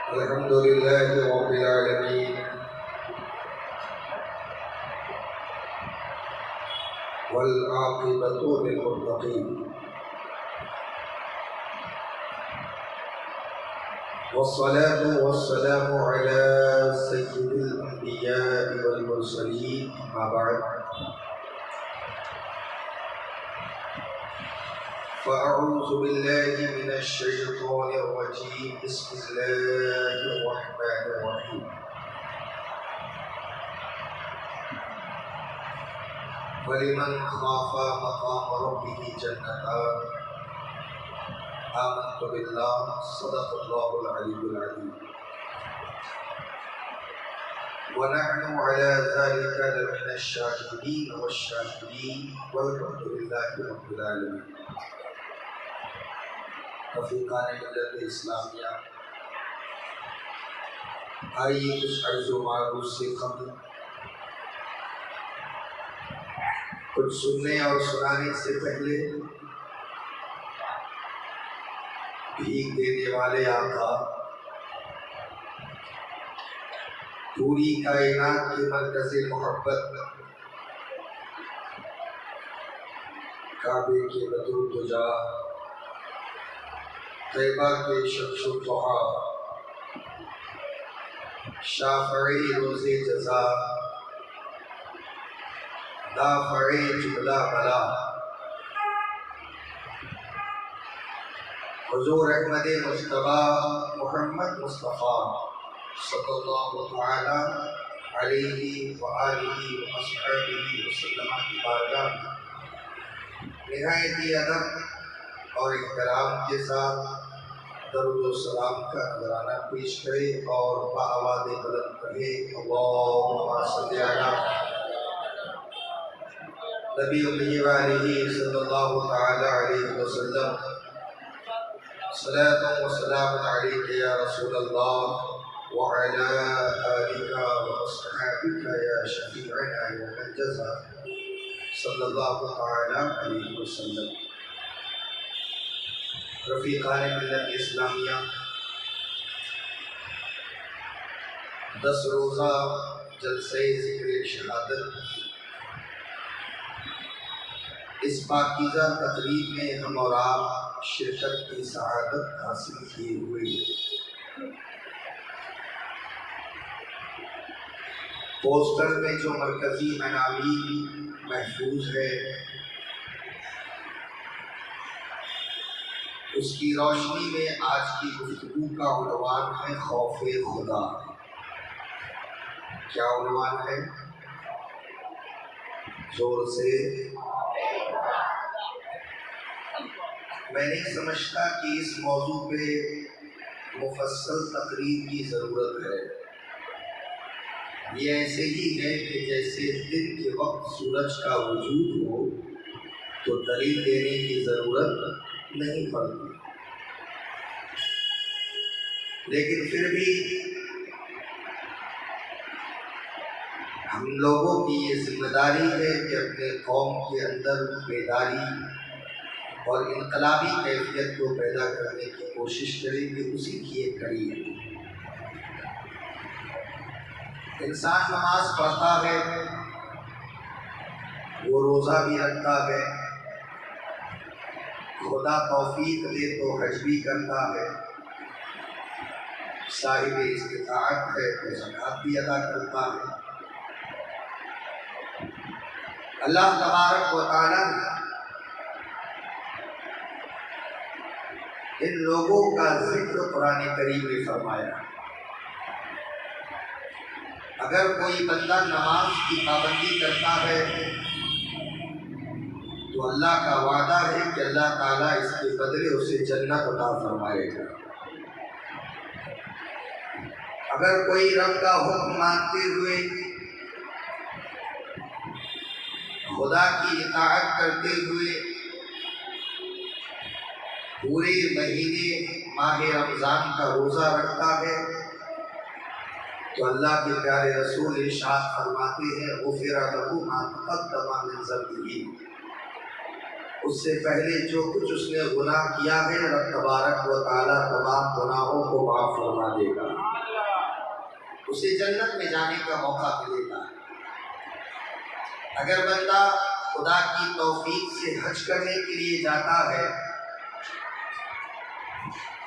الحمد لله رب العالمين والعاقبة للمتقين والصلاة والسلام على سيد الأنبياء والمرسلين أما بعد فأعوذ بالله من الشيطان الرجيم بسم الله الرحمن الرحيم ولمن خاف مقام ربه جنتان آمنت بالله صدق الله العلي العظيم ونحن على ذلك لمن الشاهدين والشاكرين والحمد لله رب العالمين. رفیقان ملت اسلامیہ، آئیے کچھ عرض و معروض سے قبل کچھ سننے اور سنانے سے پہلے بھیگ دینے والے آقا، پوری کائنات کے مرکز محبت، کعبے کے بدر دجا، طیبہ کے شمس و ضحا، شافعی روز جزا، دافع جملہ بلا، حضور احمد مجتبی محمد مصطفیٰ صلی اللہ تعالی علیہ وآلہ وصحبہ وسلم کی بارگاہ نہایت ادب اور احترام کے ساتھ درود و سلام کا نذرانہ پیش کرے اور بآواز بلند پڑھے اللہم صلی علی نبی امین وآلہ صلی اللہ تعالی علیہ وسلم صلاۃ و سلام علیک یا رسول اللہ وعلی آلک واصحابک یا شفیعنا یوم الجزا صلی اللہ تعالی علیہ وسلم. رفیقان ملت اسلامیہ، 10 روزہ جلسہ ذکر شہادت اس پاکیزہ تقریب میں ہم اور آپ شرکت کی سعادت حاصل کیے ہوئے ہیں. پوسٹر میں جو مرکزی عناوین محفوظ ہے اس کی روشنی میں آج کی گفتگو کا عنوان ہے خوف خدا. کیا عنوان ہے؟ زور سے. میں نہیں سمجھتا کہ اس موضوع پہ مفصل تقریر کی ضرورت ہے. یہ ایسے ہی ہے کہ جیسے دن کے وقت سورج کا وجود ہو تو دلیل دینے کی ضرورت نہیں پڑتی، لیکن پھر بھی ہم لوگوں کی یہ ذمہ داری ہے کہ اپنے قوم کے اندر بیداری اور انقلابی کیفیت کو پیدا کرنے کی کوشش کریں کہ اسی کی ایک کڑی ہے. انسان نماز پڑھتا ہے، وہ روزہ بھی رکھتا ہے، خدا توفیق دے تو حج بھی کرتا ہے، صاحب استطاعت ہے تو زکوٰۃ بھی ادا کرتا ہے. اللہ تبارک و تعالیٰ نے ان لوگوں کا ذکر قرآن کریم میں فرمایا. اگر کوئی بندہ نماز کی پابندی کرتا ہے تو اللہ کا وعدہ ہے کہ اللہ تعالیٰ اس کے بدلے اسے جنت عطا فرمائے گا. اگر کوئی رب کا حکم مانتے ہوئے خدا کی اطاعت کرتے ہوئے پورے مہینے ماہ رمضان کا روزہ رکھتا ہے تو اللہ کے پیارے رسول ارشاد فرماتے ہیں غفر لہ ما تقدم من ذنبہ، اس سے پہلے جو کچھ اس نے گناہ کیا ہے رب تبارک و تعالیٰ تمام گناہوں کو معاف فرما دے گا، اسے جنت میں جانے کا موقع ملے گا۔ اگر بندہ خدا کی توفیق سے حج کرنے کے لیے جاتا ہے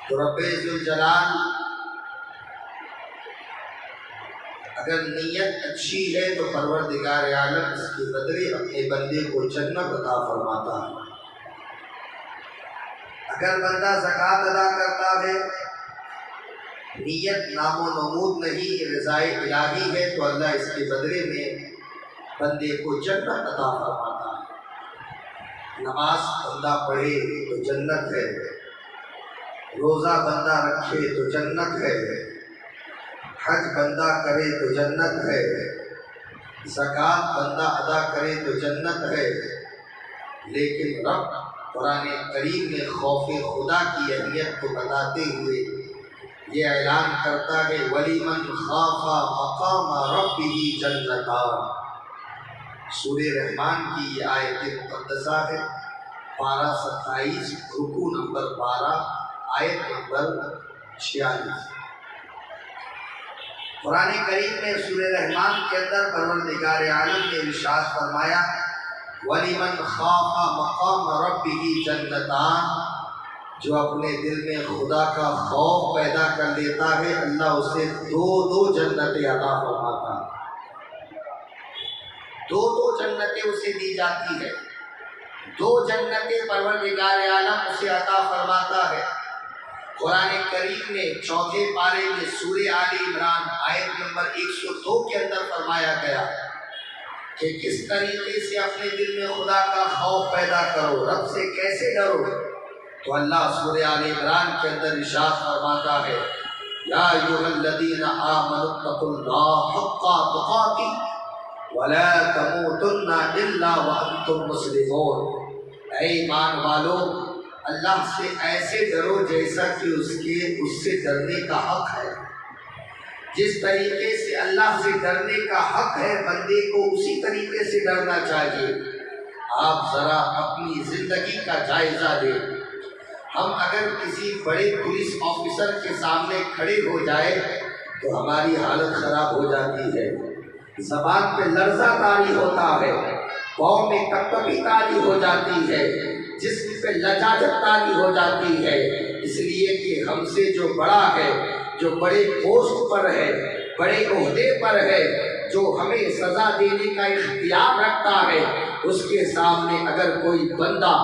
تو رب ذوالجلال اگر نیت اچھی ہے تو پروردگار عالم اس کے بدلے اپنے بندے کو جنت عطا فرماتا ہے۔ اگر بندہ زکوٰۃ ادا کرتا ہے، نیت نام و نمود نہیں، رضائے الہی ہے، تو اللہ اس کے بدلے میں بندے کو جنت عطا فرماتا ہے۔ نماز بندہ پڑھے تو جنت ہے، روزہ بندہ رکھے تو جنت ہے، حج بندہ کرے تو جنت ہے، زکوٰۃ بندہ ادا کرے تو جنت ہے۔ لیکن رب قرآن کریم میں خوف خدا کی اہمیت کو بتاتے ہوئے یہ اعلان کرتا ہے وَلِمَنْ خَافَ مَقَامَ رَبِّهِ جَنَّتَانِ۔ سورہ رحمان کی یہ آیت مقدسہ ہے، پارہ 27، رکوع نمبر 12، آیت نمبر 46۔ قرآن کریم میں سورہ رحمان کے اندر پروردگار عالم نے ارشاد فرمایا وَلِمَنْ خَافَ مَقَامَ رَبِّهِ جَنَّتَانِ، جو اپنے دل میں خدا کا خوف پیدا کر لیتا ہے اللہ اسے دو جنتیں عطا فرماتا ہے، دو جنتیں اسے دی جاتی ہے، دو جنتیں پروردگار عالم اسے عطا فرماتا ہے۔ قرآن کریم میں چوتھے پارے میں سورہ آل عمران آیت نمبر 102 کے اندر فرمایا گیا کہ کس طریقے سے اپنے دل میں خدا کا خوف پیدا کرو، رب سے کیسے ڈرو، تو اللہ سورہ آل عمران کے اندر ارشاد فرماتا ہے یا ایھا الذین آمنوا اتقوا اللہ حق تقاتہ ولا تموتن الا وانتم مسلمون۔ اے ایمان والو، اللہ سے ایسے ڈرو جیسا کہ اس سے ڈرنے کا حق ہے۔ جس طریقے سے اللہ سے ڈرنے کا حق ہے بندے کو اسی طریقے سے ڈرنا چاہیے۔ آپ ذرا اپنی زندگی کا جائزہ لیں، ہم اگر کسی بڑے پولیس آفیسر کے سامنے کھڑے ہو جائے تو ہماری حالت خراب ہو جاتی ہے، زبان پہ لرزہ طاری ہوتا ہے، پاؤں میں کپکپی طاری ہو جاتی ہے، جسم پہ لجاجت طاری ہو جاتی ہے، اس لیے کہ ہم سے جو بڑا ہے، جو بڑے پوسٹ پر ہے، بڑے عہدے پر ہے، جو ہمیں سزا دینے کا اختیار رکھتا ہے، اس کے سامنے اگر کوئی بندہ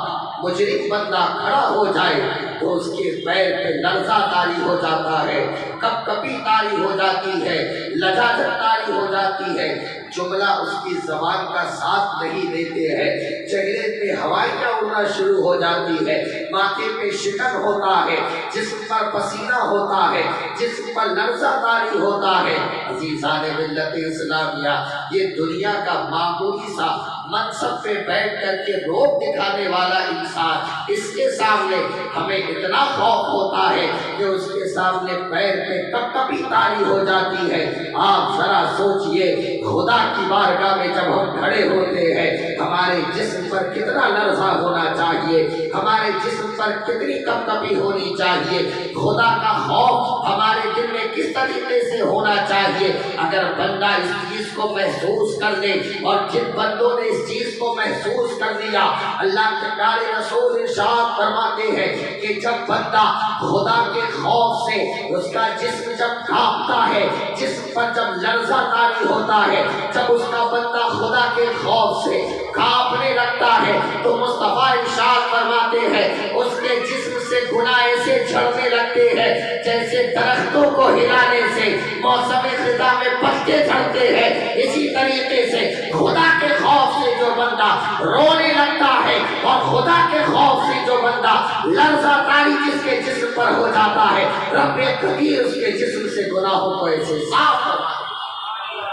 مجرم بندہ کھڑا ہو جائے تو اس کے پیر پہ لرزہ طاری ہو جاتا ہے، کپکپی طاری ہو جاتی ہے، لجاجت طاری ہو جاتی ہے، جملہ اس کی زبان کا ساتھ نہیں دیتے ہیں، چہرے پہ ہوائیاں اڑنا شروع ہو جاتی ہے، ماتھے پہ شکن ہوتا ہے، جسم پر پسینہ ہوتا ہے، جسم پر لرزہ طاری ہوتا ہے۔ عزیزان ملت اسلامیہ، یہ دنیا کا معمولی سا منصب پہ بیٹھ کر کے روب دکھانے والا انسان، اس کے سامنے ہمیں اتنا خوف ہوتا ہے کہ اس کے سامنے پیر پہ کپکپی طاری ہو جاتی ہے۔ آپ ذرا سوچئے خدا کی بارگاہ میں جب ہم کھڑے ہوتے ہیں ہمارے جسم پر کتنا لرزہ ہونا چاہیے، ہمارے جسم پر کتنی کپکپی ہونی چاہیے، خدا کا خوف ہمارے دل میں کس طریقے سے ہونا چاہیے۔ اگر بندہ اس چیز کو محسوس کر لے، اور جن بندوں نے اس چیز کو محسوس کر لیا، اللہ کے پیارے رسول ارشاد فرماتے ہیں کہ جب بندہ خدا کے خوف سے اس کا جسم جب کانپتا ہے، جسم پر جب لرزہ طاری ہوتا ہے، جب اس کا بندہ خدا کے خوف سے کانپنے لگتا ہے تو مصطفیٰ ارشاد فرماتے ہیں اس کے جسم سے گناہ ایسے جھڑنے لگتے ہیں جیسے درختوں کو ہلانے سے موسم خزاں میں پتے جھڑتے ہیں۔ اسی طریقے سے خدا کے خوف سے جو بندہ رونے لگتا ہے اور خدا کے خوف سے جو بندہ لرزہ طاری جس کے جسم پر ہو جاتا ہے، رب قدیر اس کے جسم سے گناہوں کو ایسے صاف فرما دیتا ہے۔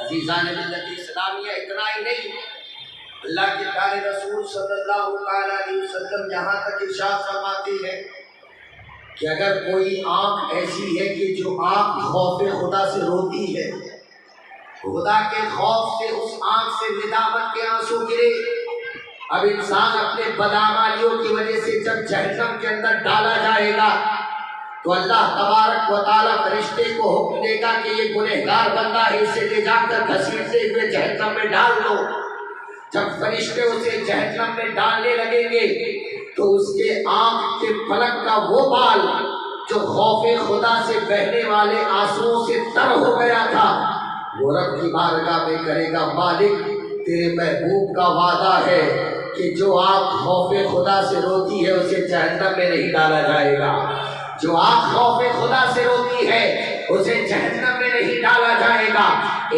عزیزان ملت اسلامیہ، اتنا ہی نہیں، اللہ کے پیارے رسول صلی اللہ علیہ وسلم یہاں تک ارشاد فرماتے ہیں کہ اگر کوئی آنکھ ایسی ہے کہ جو آنکھ خوف خدا سے روتی ہے، خدا کے خوف سے اس آنکھ سے ندامت کے آنسو گرے، اب انسان اپنے بدعمالیوں کی وجہ سے جب جہنم کے اندر ڈالا جائے گا تو اللہ تبارک و تعالیٰ فرشتے کو حکم دے گا کہ یہ گنہگار بندہ ہے، اسے لے جا کر گھسیٹتے ہوئے جہنم میں ڈال دو۔ جب فرشتے اسے جہنم میں ڈالنے لگیں گے تو اس کے آنکھ کے پلک کا وہ بال جو خوف خدا سے بہنے والے آنسوؤں سے تر ہو گیا تھا، وہ رب کی بارگاہ میں کرے گا، مالک تیرے محبوب کا وعدہ ہے کہ جو آنکھ خوف خدا سے روتی ہے اسے جہنم میں نہیں ڈالا جائے گا۔ جو آنکھ خوف خدا سے روتی ہے اسے جہنم میں نہیں ڈالا جائے گا۔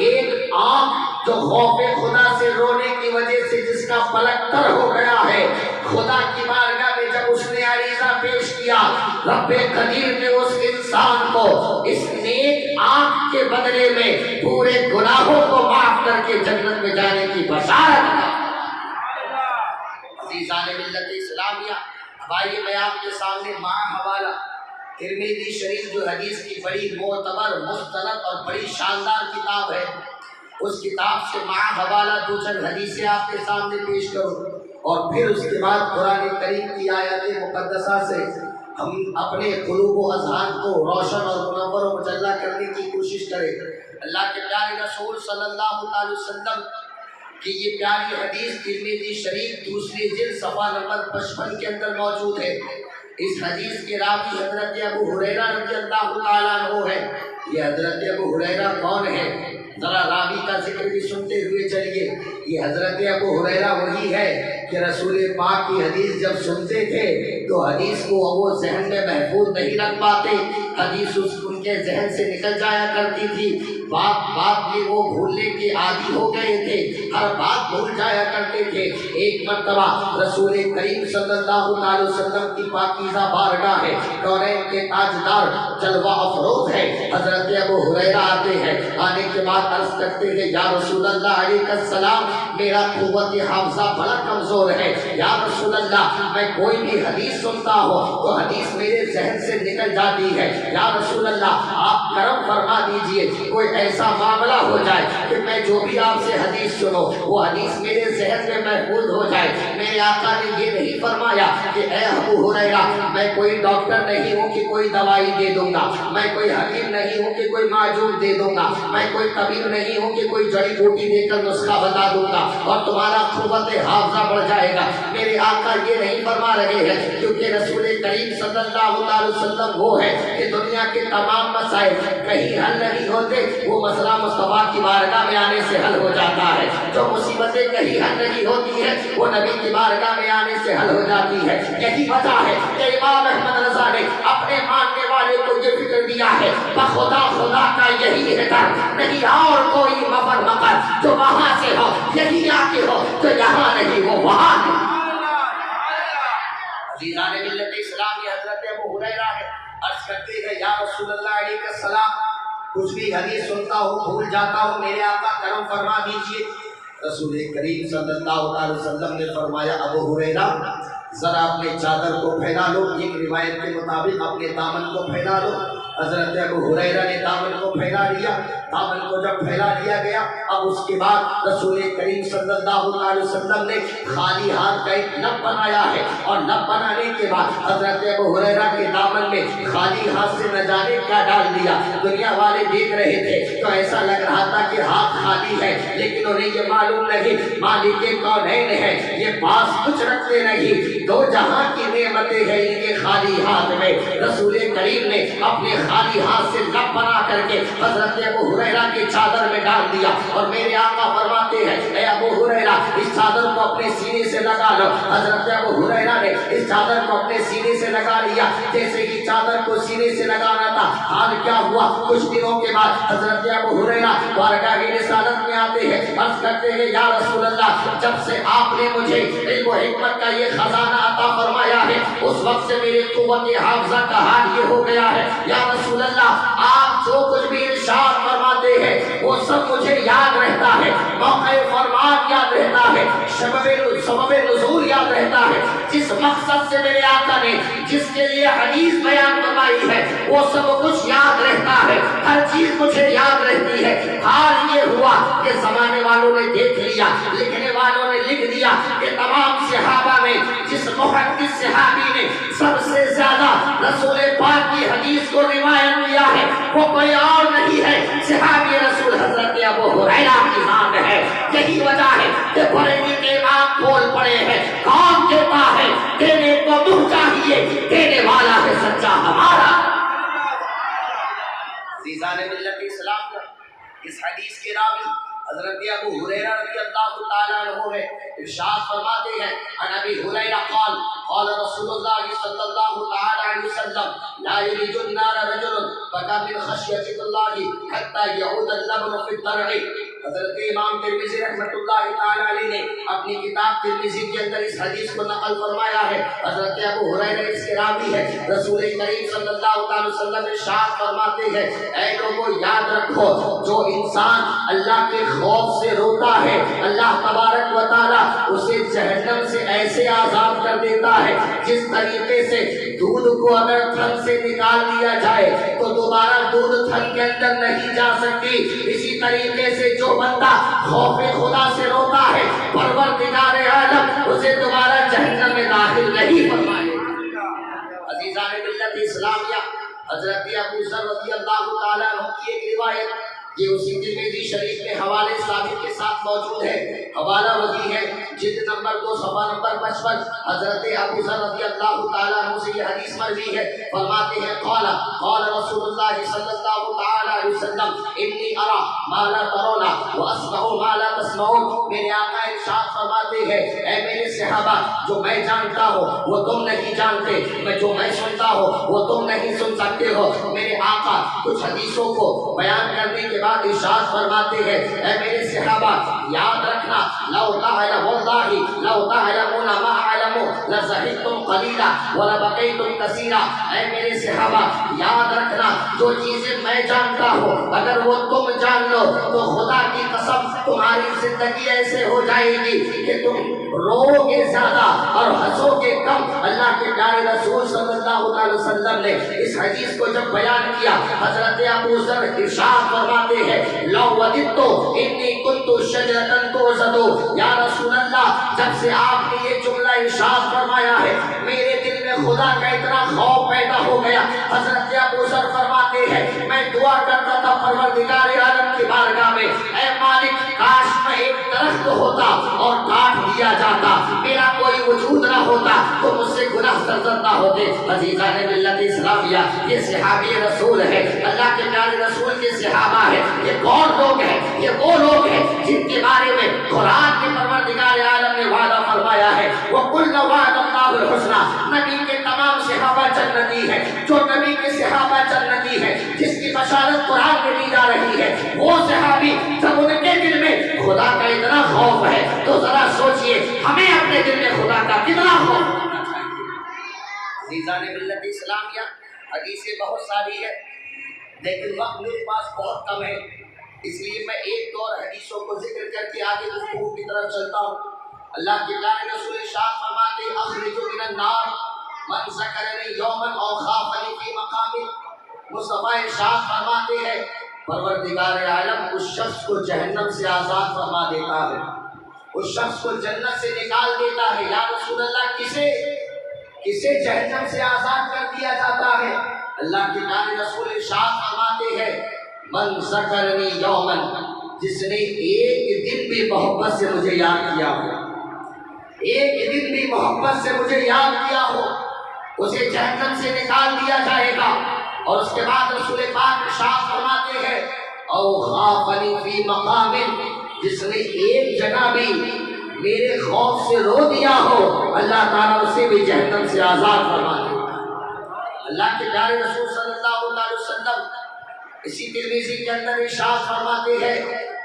ایک آنکھ جو خوف خدا سے رونے کی وجہ سے جس کا پلک تر ہو گیا ہے، خدا کی بارگاہ میں جب اس نے عریضہ پیش کیا، رب قدیر نے اس انسان کو اس نیک آنکھ کے بدلے میں پورے گناہوں کو معاف کر کے جنت میں جانے کی بشارت دی۔ عزیزان ملت اسلامیہ، اب آئیے میں آپ کے سامنے مع حوالہ ترمذی شریف جو حدیث کی بڑی معتبر، مستند اور بڑی شاندار کتاب ہے، اس کتاب سے مع حوالہ دو چند حدیثیں آپ کے سامنے پیش کروں اور پھر اس کے بعد قرآن کریم کی آیات مقدسہ سے ہم اپنے قلوب و اذہان کو روشن اور منور و مجلہ کرنے کی کوشش کریں۔ اللہ کے پیارے رسول صلی اللہ علیہ وسلم کہ یہ پیاری حدیث ترمذی شریف دوسری جلد صفحہ نمبر 55 کے اندر موجود ہے۔ اس حدیث کے راوی حضرت ابو ہریرہ رضی اللہ تعالیٰ عنہ ہے۔ یہ حضرت ابو ہریرہ کون ہے؟ ذرا راوی کا ذکر بھی سنتے ہوئے چلیے۔ یہ حضرت ابو ہریرہ وہی ہے کہ رسول پاک کی حدیث جب سنتے تھے تو حدیث کو وہ ذہن میں محفوظ نہیں رکھ پاتے، حدیث ان کے ذہن سے نکل جایا کرتی تھی، بات میں وہ بھولنے کے عادی ہو گئے تھے، ہر بات بھول جایا کرتے تھے۔ ایک مرتبہ رسول کریم صلی اللہ علیہ وسلم کی پاکیزہ بارگاہ ہے، کونین کے تاجدار جلوہ افروز ہے، حضرت ابو ہریرہ آتے ہیں، آنے کے بعد عرض کرتے ہیں یا رسول اللہ علیہ السلام، میرا قوت حافظہ بڑا کمزور ہے، یا رسول اللہ میں کوئی بھی حدیث سنتا ہوں تو حدیث میرے ذہن سے نکل جاتی ہے، یا رسول اللہ آپ کرم فرما دیجئے، کوئی ایسا معاملہ ہو جائے کہ میں جو بھی آپ سے حدیث سنوں وہ حدیث میرے ذہن میں محفوظ ہو جائے۔ میرے آقا نے یہ نہیں فرمایا کہ اے ابو ہریرہ میں کوئی ڈاکٹر نہیں ہوں کہ کوئی دوائی دے دوں گا، میں کوئی حکیم نہیں ہوں کہ کوئی معجون دے دوں گا، میں کوئی طبیب نہیں ہوں کہ کوئی جڑی بوٹی دے کر نسخہ بتا دوں گا اور تمہارا قوت حافظہ بڑھ جائے گا۔ میرے آقا یہ نہیں فرما رہے ہیں، کیونکہ رسول کریم صلی اللہ علیہ وسلم وہ ہے کہ دنیا کے تمام مسائل کہیں حل نہیں ہوتے، وہ مسئلہ مصطفیٰ کی بارگاہ میں آنے سے حل ہو جاتا ہے۔ جو مصیبتیں کہیں حل نہیں ہوتی ہیں وہ نبی کی بارگاہ میں آنے سے حل ہو جاتی ہے۔ یہی وجہ ہے کہ امام احمد رضا نے اپنے ماننے والے کو یہ فکر دیا ہے، بخدا خدا کا یہی ہے در، نہیں اور کوئی مفر مقر، جو وہاں سے ہو یہی آ کے ہو، جو یہاں نہیں وہ وہاں نہیں۔ عزیزان ملت اسلامی، حضرت ابو ہریرہ ہے، عرض کرتے ہیں یا رسول اللہ علیہ السلام کچھ بھی حدیث سنتا ہوں بھول جاتا ہوں، میرے آقا کرم فرما دیجئے۔ رسول کریم صلی اللہ علیہ وسلم نے فرمایا ابو ہریرہ ذرا اپنے چادر کو پھیلا لو، ایک روایت کے مطابق اپنے دامن کو پھیلا لو۔ حضرت ابو ہریرہ نے دامن کو پھیلا لیا، دامن کو جب پھیلا لیا گیا اب اس کے بعد رسول کریم صلی اللہ علیہ وسلم نے خالی ہاتھ کا ایک لب بنایا ہے، اور لب بنانے کے بعد حضرت ابو ہریرہ کے دامن میں خالی ہاتھ سے نہ جانے کیا ڈال دیا۔ دنیا والے دیکھ رہے تھے تو ایسا لگ رہا تھا کہ ہاتھ خالی ہے، لیکن انہیں یہ معلوم نہیں مالک کونین ہے، یہ پاس کچھ رکھتے نہیں، دو جہاں کی نعمتیں ہیں ان کے خالی ہاتھ میں۔ رسول کریم نے اپنے خالی ہاتھ سے لب بنا کر کے حضرت ابو ہریرہ کی چادر میں ڈال دیا، اور میرے آقا فرماتے ہیں اے ابو ہریرہ اس چادر کو اپنے سینے سے لگا لو۔ حضرت ابو ہریرہ نے اس چادر کو اپنے سینے سے لگا لیا، جیسے ہی چادر کو سینے سے لگانا تھا حال کیا ہوا، کچھ دنوں کے بعد حضرت ابو ہریرہ بارگاہ رسالت میں آتے ہیں، عرض کرتے ہیں یا رسول اللہ جب سے آپ نے مجھے علم و حکمت کا یہ خزانہ عطا فرمایا ہے اس وقت سے میرے قوت حافظہ کا حال یہ ہو گیا ہے، یا رسول اللہ آپ جو کچھ بھی ارشاد فرماتے ہیں وہ سب مجھے یاد رہتا ہے، موقع فرمان یاد رہتا ہے، سبب نزول یاد رہتا ہے، جس مقصد سے میرے آقا نے جس کے لیے حدیث بیان فرمائی ہے وہ سب کچھ یاد رہتا ہے، ہر چیز مجھے یاد رہتی ہے۔ حال یہ ہوا کہ زمانے والوں نے دیکھ لیا، لکھنے والوں نے لکھ دیا کہ تمام محدث صحابی نے سب سے زیادہ رسول پاک کی حدیث کو روایت کیا ہے وہ کوئی اور نہیں ہے، صحابی رسول حضرت ابو ہریرہ کی ذات ہے۔ یہی وجہ ہے کہ بریلی کے امام بول پڑے ہیں، کون دیتا ہے دینے کو منہ چاہیے، دینے والا ہے سچا ہمارا۔ عزیزان ملت اسلام، اس حدیث کے راوی حضرت ابو ہریرہ رضی اللہ تعالیٰ عنہ ہے، ارشاد فرماتے ہیں عن ابی ہریرہ قال قال رسول اللہ صلی اللہ تعالیٰ علیہ وسلم لا یلج النار رجل بکى من خشیۃ اللہ حتی یعود اللبن فی الضرع۔ حضرت امام ترمذی رحمۃ اللہ تعالیٰ علیہ نے اپنی کتاب ترمذی کے اندر اس حدیث کو نقل فرمایا ہے۔ حضرت ابو ہریرہ اس کے راوی ہے، رسول کریم صلی اللہ تعالی وسلم ارشاد فرماتے ہیں اے لوگوں یاد رکھو جو انسان اللہ کے خوف سے روتا ہے اللہ تبارک و تعالیٰ اسے جہنم سے ایسے آزاد کر دیتا ہے جس طریقے سے دودھ کو اگر تھن سے نکال دیا جائے تو دوبارہ دودھ تھن کے اندر نہیں جا سکتی، اسی طریقے سے جو بندہ خوف خدا سے روتا ہے پروردگار عالم اسے دوبارہ جہنم میں داخل نہیں فرمائے گا۔ عزیزان ملت اسلامیہ، حضرت ابو ذر رضی اللہ تعالیٰ عنہ کی ایک روایت یہ اسی ترمذی شریف میں حوالے ثابت کے ساتھ موجود ہے، حوالہ وہی ہے جلد نمبر 2 صفحہ نمبر 55۔ حضرت ابو ذر رضی اللہ تعالیٰ عنہ سے یہ حدیث مروی ہے، فرماتے ہیں قال قال رسول اللہ صلی اللہ تعالیٰ علیہ وسلم انی ارى ما لا ترون واسمع ما لا تسمعون۔ میرے آقا ارشاد فرماتے ہیں اے میرے صحابہ جو میں جانتا ہوں وہ تم نہیں جانتے، میں جو میں سنتا ہوں وہ تم نہیں سن سکتے ہو۔ میرے آقا کچھ حدیثوں کو بیان کرنے کے بعد ارشاد فرماتے ہیں اے میرے صحابہ یاد رکھنا لو تعلم واللہ لو تعلمون ما اعلم لزہدتم قلیلا ولبقیتم کثیرا۔ اے میرے صحابہ یاد رکھنا جو چیزیں میں جانتا ہوں اگر وہ تم جان لو تو خدا کی قسم تمہاری زندگی ایسے ہو جائے گی کہ تم رو گے زیادہ اور ہنسو گے کم۔ اللہ کے پیارے رسول صلی اللہ علیہ وسلم نے اس حدیث کو جب بیان کیا حضرت ابو ذر ارشاد فرماتے ہیں لو وددت انی کنت شجرۃ توزد۔ یا رسول اللہ جب سے آپ نے یہ جملہ ارشاد فرمایا ہے میرے دل میں خدا کا اتنا خوف پیدا ہو گیا۔ حضرت ابو ذر فرماتے ہیں میں دعا کرتا تھا پروردگار عالم کی بارگاہ میں اے مالک کاش میں ایک درخت ہوتا اور کاٹ دیا جاتا، میرا کوئی وجود نہ ہوتا تو مجھ سے گناہ سرزد نہ ہوتے۔ عزیزان ملت اسلامیہ یہ صحابی رسول ہے، اللہ کے پیارے رسول کے صحابہ ہے، یہ کون لوگ ہیں؟ یہ وہ لوگ ہیں جن کے بارے میں قرآن کے پروردگار عالم نے وعدہ فرمایا ہے وَقُلْ وَعْدَ اللَّهُ الْحُسْنَى۔ نبی کے تمام صحابہ جنتی ہیں، جو نبی کے صحابہ جنتی ہیں جس کی بشارت قرآن میں دی جا رہی ہے، وہ صحابی جب ان کے دل میں خدا کا اتنا خوف ہے تو ذرا سوچئے ہمیں اپنے دل میں خدا کا کتنا خوف ہونا چاہیے۔ عزیزان ملت اسلامیہ حدیثیں بہت ساری ہے لیکن وقت میرے پاس بہت کم ہے، اس لیے میں ایک دو اور حدیثوں کو ذکر کر کے آگے گفتگو کی طرف چلتا ہوں۔ اللہ کے پیارے رسول ارشاد فرماتے ہیں اخرج من النار من ذکرنی یوما او خافنی فی مقامی۔ مصطفیٰ ارشاد فرماتے ہیں پروردگار عالم اس شخص کو جہنم سے آزاد فرما دیتا ہے، اس شخص کو جنت سے نکال دیتا ہے۔ یا رسول اللہ کسے جہنم سے آزاد کر دیا جاتا ہے؟ اللہ کے پیارے رسول ارشاد فرماتے ہیں من ذکرنی یوما، جس نے ایک دن بھی محبت سے مجھے یاد کیا ہو، ایک دن بھی محبت سے مجھے یاد کیا ہو، اسے جہنم سے نکال دیا جائے گا۔ اور اس کے بعد رسول پاک ارشاد فرماتے ہیں او خافنی فی مقام، جس نے ایک جگہ بھی میرے خوف سے رو دیا ہو اللہ تعالیٰ اسے بھی جہنم سے آزاد فرما دیتا ہے۔ اللہ کے پیارے رسول صلی اللہ علیہ وسلم اسی ترمذی کے اندر ارشاد فرماتے ہیں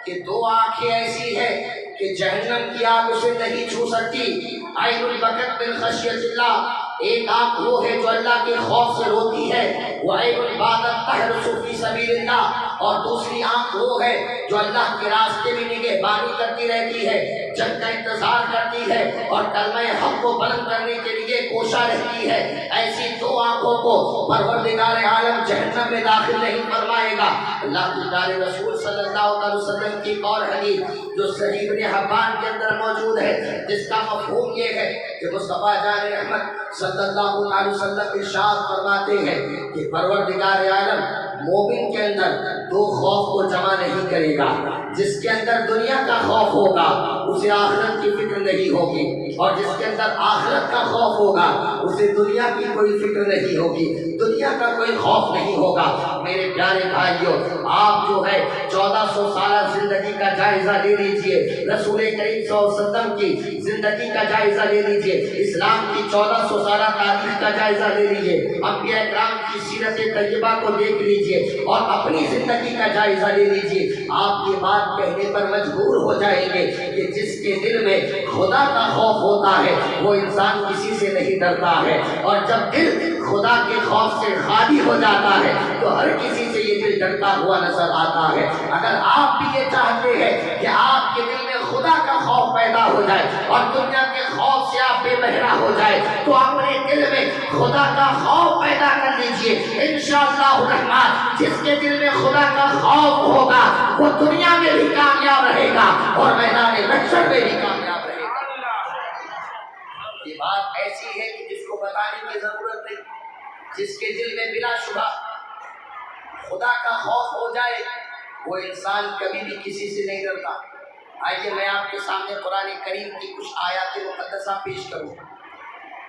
کہ دو آنکھیں ایسی ہیں کہ جہنم کی آگ اسے نہیں چھو سکتی۔ عین البکت من خشیت اللہ، ایک آنکھ وہ ہے جو اللہ کے خوف سے روتی ہے، وہ عین البادت تحرس فی سبیل اللہ، اور دوسری آنکھ وہ ہے جو اللہ کے راستے میں نگہبانی کرتی رہتی ہے، جنگ کا انتظار کرتی ہے اور کلمہ حق کو بلند کرنے کے لیے کوشاں رہتی ہے۔ ایسی دو آنکھوں لوگوں کو پروردگار عالم جہنم میں داخل نہیں فرمائے گا۔ اللہ کے پیارے رسول صلی اللہ علیہ وسلم کی اور حدیث جو صحیح ابن حبان کے اندر موجود ہے، جس کا مفہوم یہ ہے کہ مصطفیٰ جان رحمت صلی اللہ علیہ وسلم ارشاد فرماتے ہیں کہ پروردگار عالم مومن کے اندر دو خوف کو جمع نہیں کرے گا۔ جس کے اندر دنیا کا خوف ہوگا اسے آخرت کی فکر نہیں ہوگی، اور جس کے اندر آخرت کا خوف ہوگا اسے دنیا کی کوئی فکر نہیں ہوگی، دنیا کا کوئی خوف نہیں ہوگا۔ میرے پیارے بھائیوں، آپ جو ہے 1400 سالہ زندگی کا جائزہ لے لیجئے، رسول کریم صلی اللہ علیہ وسلم کی زندگی کا جائزہ لے لیجئے، اسلام کی 1400 سالہ تاریخ کا جائزہ لے لیجئے، انبیاء کرام کی سیرت طیبہ کو دیکھ لیجئے اور اپنی زندگی کا جائزہ لے لیجئے۔ آپ یہ بات کہنے پر مجبور ہو جائیں گے کہ جس کے دل میں خدا کا خوف ہوتا ہے وہ انسان کسی سے نہیں ڈرتا ہے، اور جب دل خدا کے خوف سے خالی ہو جاتا ہے تو ہر کسی سے یہ دل ڈرتا ہوا نظر آتا ہے۔ اگر آپ بھی یہ چاہتے ہیں کہ آپ کے دل میں خدا کا خوف پیدا ہو جائے اور دنیا کے خوف سے آپ بے بہرا ہو جائے تو اپنے دل میں خدا کا خوف پیدا کر لیجئے۔ انشاءاللہ الرحمن جس کے دل میں خدا کا خوف ہوگا وہ دنیا میں بھی کامیاب رہے گا اور میدان محشر میں بھی کامیاب رہے گا۔ یہ بات ایسی ہے کہ جس کو بتانے کی ضرورت نہیں، جس کے دل میں بلا شبہ خدا کا خوف ہو جائے وہ انسان کبھی بھی کسی سے نہیں ڈرتا۔ آئیے میں آپ کے سامنے قرآن کریم کی کچھ آیات مقدسہ پیش کروں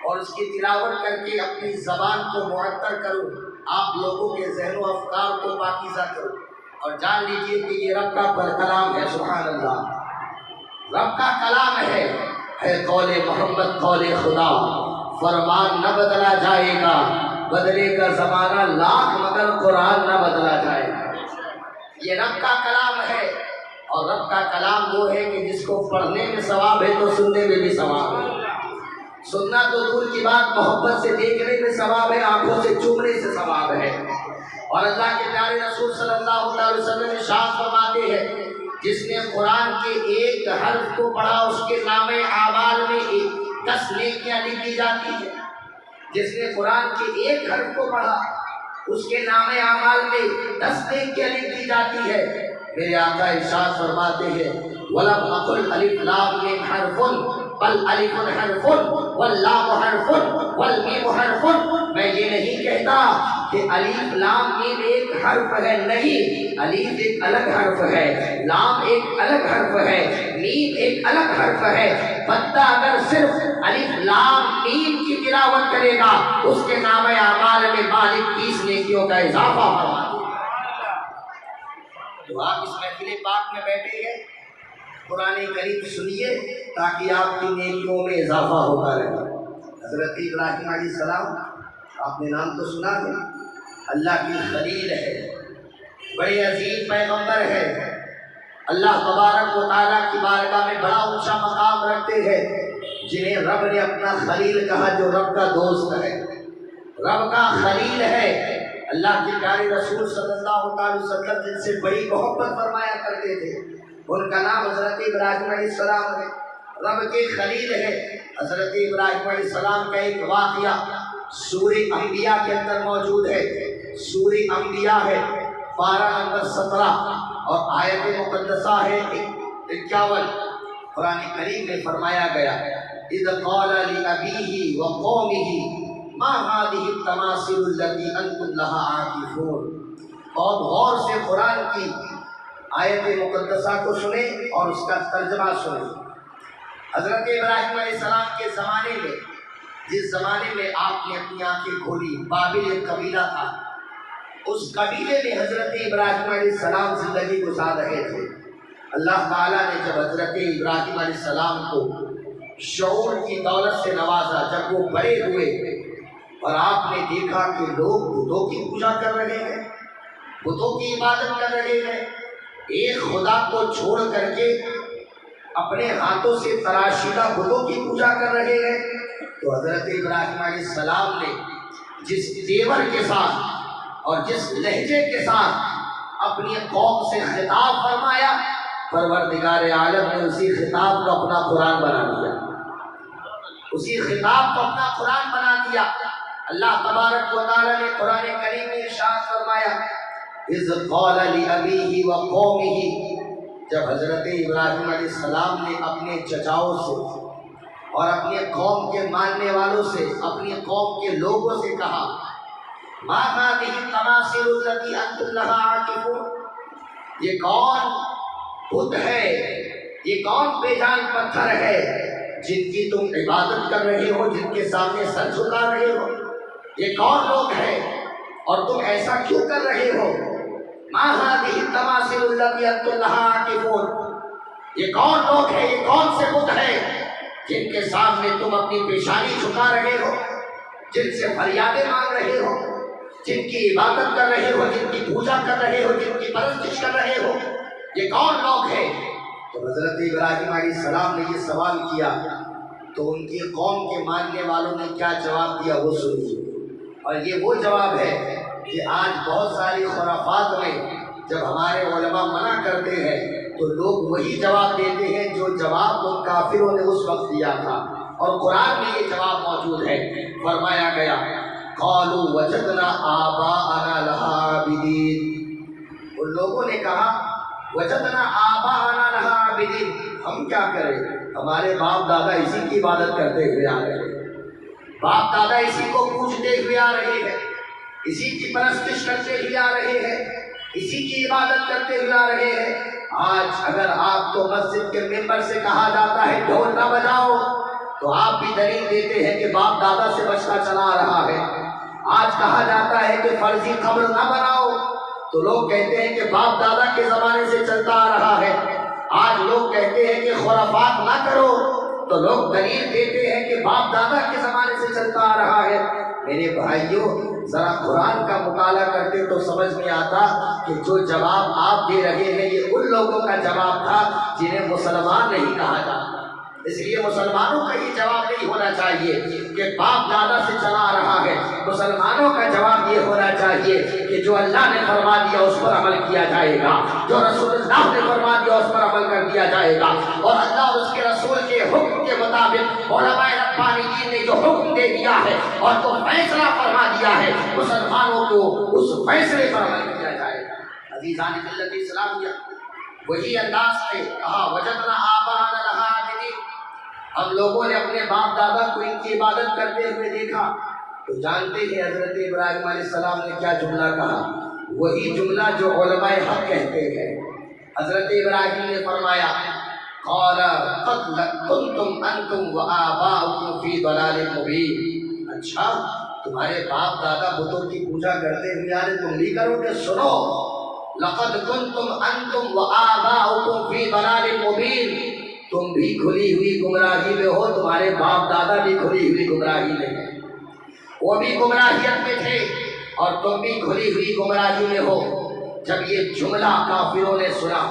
اور اس کی تلاوت کر کے اپنی زبان کو معطر کروں، آپ لوگوں کے ذہن و افکار کو پاکیزہ کروں، اور جان لیجئے کہ یہ رب کا کلام ہے۔ سبحان اللہ، رب کا کلام ہے قول محمد قول خدا، فرمان نہ بدلا جائے گا، بدلے کا زمانہ لاکھ مگر قرآن نہ بدلا جائے گا۔ یہ رب کا کلام ہے، اور رب کا کلام وہ ہے کہ جس کو پڑھنے میں ثواب ہے تو سننے میں بھی ثواب ہے۔ سننا تو دور کی بات، محبت سے دیکھنے میں ثواب ہے، آنکھوں سے چومنے سے ثواب ہے۔ اور اللہ کے پیارے رسول صلی اللہ علیہ وسلم ارشاد فرماتے ہیں جس نے قرآن کے ایک حرف کو پڑھا اس کے نام اعمال میں 10 نیکیاں لکھی جاتی ہیں۔ جس نے قرآن کے ایک حرف کو پڑھا اس کے نام اعمال میں 10 نیکیاں لکھی جاتی ہے۔ میرے آقا ارشاد فرماتے ہیں وَلَمْ أَقُلْ أَلِفْ لَامْ مِيم حَرْفٌ بل الف حرف واللام حرف والمیم حرف۔ میں یہ نہیں کہتا کہ الف لام میم ایک حرف ہے، نہیں، الف ایک الگ حرف ہے، لام ایک الگ حرف ہے، میم ایک الگ حرف ہے۔ بندہ اگر صرف الف لام میم کی تلاوت کرے گا اس کے نام اعمال میں مالک 30 نیکیوں کا اضافہ فرما دے گا۔ تو آپ اس محفل پاک میں بیٹھے ہیں، قرآن کریم سنیے تاکہ آپ کی نیکیوں میں اضافہ ہوتا رہے۔ حضرت ابراہیم علیہ السلام، آپ نے نام تو سنا ہے، اللہ کی خلیل ہے، بڑے عظیم پیغمبر ہے، اللہ تبارک و تعالیٰ کی بارگاہ میں بڑا اونچا مقام رکھتے ہیں، جنہیں رب نے اپنا خلیل کہا، جو رب کا دوست ہے، رب کا خلیل ہے۔ اللہ کے پیارے رسول صلی اللہ علیہ وسلم جن سے بڑی محبت فرمایا کرتے تھے، ان کا نام حضرت ابراہیم علیہ السلام ہے، رب کے خلیل ہے۔ حضرت ابراہیم علیہ السلام کا ایک واقعہ سورہ انبیاء کے اندر موجود ہے، سورہ انبیاء ہے، پارہ نمبر 17 اور آیت مقدسہ ہے 51۔ قرآن کریم میں فرمایا گیا اذ قال لأبیہ وقومہ ما هذه التماثيل التي انتم لها عاکفون۔ اور غور سے قرآن کی آیت مقدسہ کو سنیں اور اس کا ترجمہ سنیں۔ حضرت ابراہیم علیہ السلام کے زمانے میں، جس زمانے میں آپ نے اپنی آنکھیں کھولی، بابل ایک قبیلہ تھا، اس قبیلے میں حضرت ابراہیم علیہ السلام زندگی گزار رہے تھے۔ اللہ تعالیٰ نے جب حضرت ابراہیم علیہ السلام کو شعور کی دولت سے نوازا، جب وہ بڑے ہوئے اور آپ نے دیکھا کہ لوگ بتوں کی پوجا کر رہے ہیں، بتوں کی عبادت کر رہے ہیں، ایک خدا کو چھوڑ کر کے اپنے ہاتھوں سے تراشیدہ بتوں کی پوجا کر رہے ہیں، تو حضرت ابراہیم علیہ السلام نے جس تیور کے ساتھ اور جس لہجے کے ساتھ اپنی قوم سے خطاب فرمایا، پروردگار عالم نے اسی خطاب کو اپنا قرآن بنا دیا، اسی خطاب کو اپنا قرآن بنا دیا۔ اللہ تبارک و تعالی نے قرآن کریم میں ارشاد فرمایا اذ قال لأبیہ و قومہ، جب حضرت ابراہیم علیہ السلام نے اپنے چچاؤں سے اور اپنے قوم کے ماننے والوں سے، اپنی قوم کے لوگوں سے کہا ما هذه التماثيل التي انتم لها عاكفون، یہ کون بت ہے، یہ کون بے جان پتھر ہے جن کی تم عبادت کر رہے ہو، جن کے سامنے سر جھکا رہے ہو، یہ کون لوگ ہیں اور تم ایسا کیوں کر رہے ہو؟ ما هذه التماثيل التي انتم لها عاكفون، یہ کون لوگ ہیں، یہ کون سے بت ہیں جن کے سامنے تم اپنی پیشانی جھکا رہے ہو، جن سے فریادیں مانگ رہے ہو، جن کی عبادت کر رہے ہو، جن کی پوجا کر رہے ہو، جن کی پرستش کر رہے ہو، یہ کون لوگ ہیں؟ تو حضرت ابراہیم علیہ السلام نے یہ سوال کیا تو ان کی قوم کے ماننے والوں نے کیا جواب دیا وہ سنیے۔ اور یہ وہ جواب ہے کہ آج بہت ساری خرافات میں جب ہمارے علماء منع کرتے ہیں تو لوگ وہی جواب دیتے ہیں جو جواب ان کافروں نے اس وقت دیا تھا، اور قرآن میں یہ جواب موجود ہے۔ فرمایا گیا قالوا وجدنا آباءنا لها عابدین، ان لوگوں نے کہا وجدنا آباءنا لها عابدین، ہم کیا کریں، ہمارے باپ دادا اسی کی عبادت کرتے ہوئے آ رہے ہیں، باپ دادا اسی کو پوجتے ہوئے آ رہے ہیں، اسی کی پرستش کرتے ہوئے آ رہے ہیں، اسی کی عبادت کرتے ہوئے آ رہے ہیں۔ آج اگر آپ کو مسجد کے ممبر سے کہا جاتا ہے ڈھول نہ بجاؤ تو آپ بھی دلیل دیتے ہیں کہ باپ دادا سے بچتا چلا آ رہا ہے۔ آج کہا جاتا ہے کہ فرضی قبر نہ بناؤ تو لوگ کہتے ہیں کہ باپ دادا کے زمانے سے چلتا آ رہا ہے۔ آج لوگ کہتے ہیں کہ خرافات نہ کرو تو لوگ دلیل دیتے ہیں کہ باپ دادا کے زمانے سے چلتا آ رہا ہے۔ میرے بھائیوں، ذرا قرآن کا مطالعہ کرتے تو سمجھ میں آتا کہ جو جواب آپ دے رہے ہیں یہ ان لوگوں کا جواب تھا جنہیں مسلمان نہیں کہا جاتا۔ اس لیے مسلمانوں کا یہ جواب نہیں ہونا چاہیے کہ باپ دادا سے چلا آ رہا ہے، مسلمانوں کا جواب یہ ہونا چاہیے کہ جو اللہ نے فرما دیا اس پر عمل کیا جائے گا، جو رسول اللہ نے فرما دیا اس پر عمل کر دیا جائے گا، اور اللہ اور اس کے رسول کے حکم کے مطابق علماء ربانیین نے جو حکم دے دیا ہے اور جو فیصلہ فرما دیا ہے مسلمانوں کو اس فیصلے پر عمل کیا جائے گا۔ عزیزان ملت اسلامیہ، وہی انداز سے کہا وجدنا آباءنا لها عابدین، ہم لوگوں نے اپنے باپ دادا کو ان کی عبادت کرتے ہوئے دیکھا۔ تو جانتے ہیں حضرت ابراہیم علیہ السلام نے کیا جملہ کہا؟ وہی جملہ جو علماء حق کہتے ہیں۔ حضرت ابراہیم نے فرمایا قال قد کنتم انتم وآباؤکم فی ضلال مبین، اچھا تمہارے باپ دادا بتوں کی پوجا کرتے ہوئے آ رہے، تم بھی کرو گے؟ سنو، لقد کنتم انتم وآباؤکم فی ضلال مبین، تم بھی کھلی ہوئی گمراہی میں ہو، تمہارے باپ دادا بھی کھلی ہوئی گمراہی میں ہیں، وہ بھی گمراہیت میں تھے اور تم بھی کھلی ہوئی گمراہی میں ہو۔ جب یہ جملہ کافروں نے سنا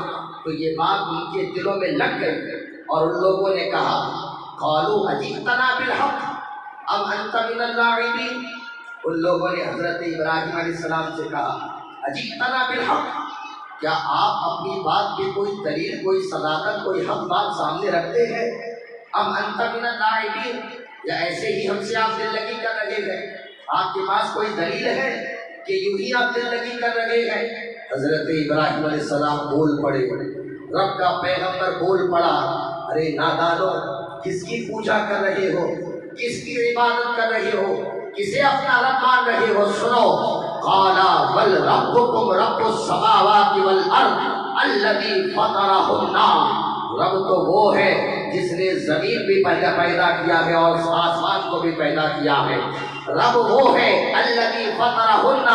تو یہ بات ان کے دلوں میں لگ گئی اور ان لوگوں نے کہا قالوا اجئتنا بالحق ام انت من اللاعبین، ان لوگوں نے حضرت ابراہیم علیہ السلام سے کہا اجئتنا بالحق، کیا آپ اپنی بات پہ کوئی دلیل، کوئی صداقت، کوئی حق بات سامنے رکھتے ہیں؟ ام انت من اللاعبین، یا ایسے ہی ہم سے آپ دل لگی کر رہے ہیں؟ آپ کے پاس کوئی دلیل ہے کہ یوں ہی آپ دل لگی کر رہے ہیں؟ حضرت ابراہیم علیہ السلام بول پڑے، رب کا پیغمبر بول پڑا ارے نادانو، کس کی پوجا کر رہے ہو، کس کی عبادت کر رہے ہو، کسے اپنا رب مان رہے ہو؟ سنو، قال بل ربکم رب السماوات والارض الذی فطرہن، رب تو وہ ہے جس نے زمین بھی پیدا کیا ہے اور آسمان کو بھی پیدا کیا ہے۔ رب وہ ہے الذی فطرہن،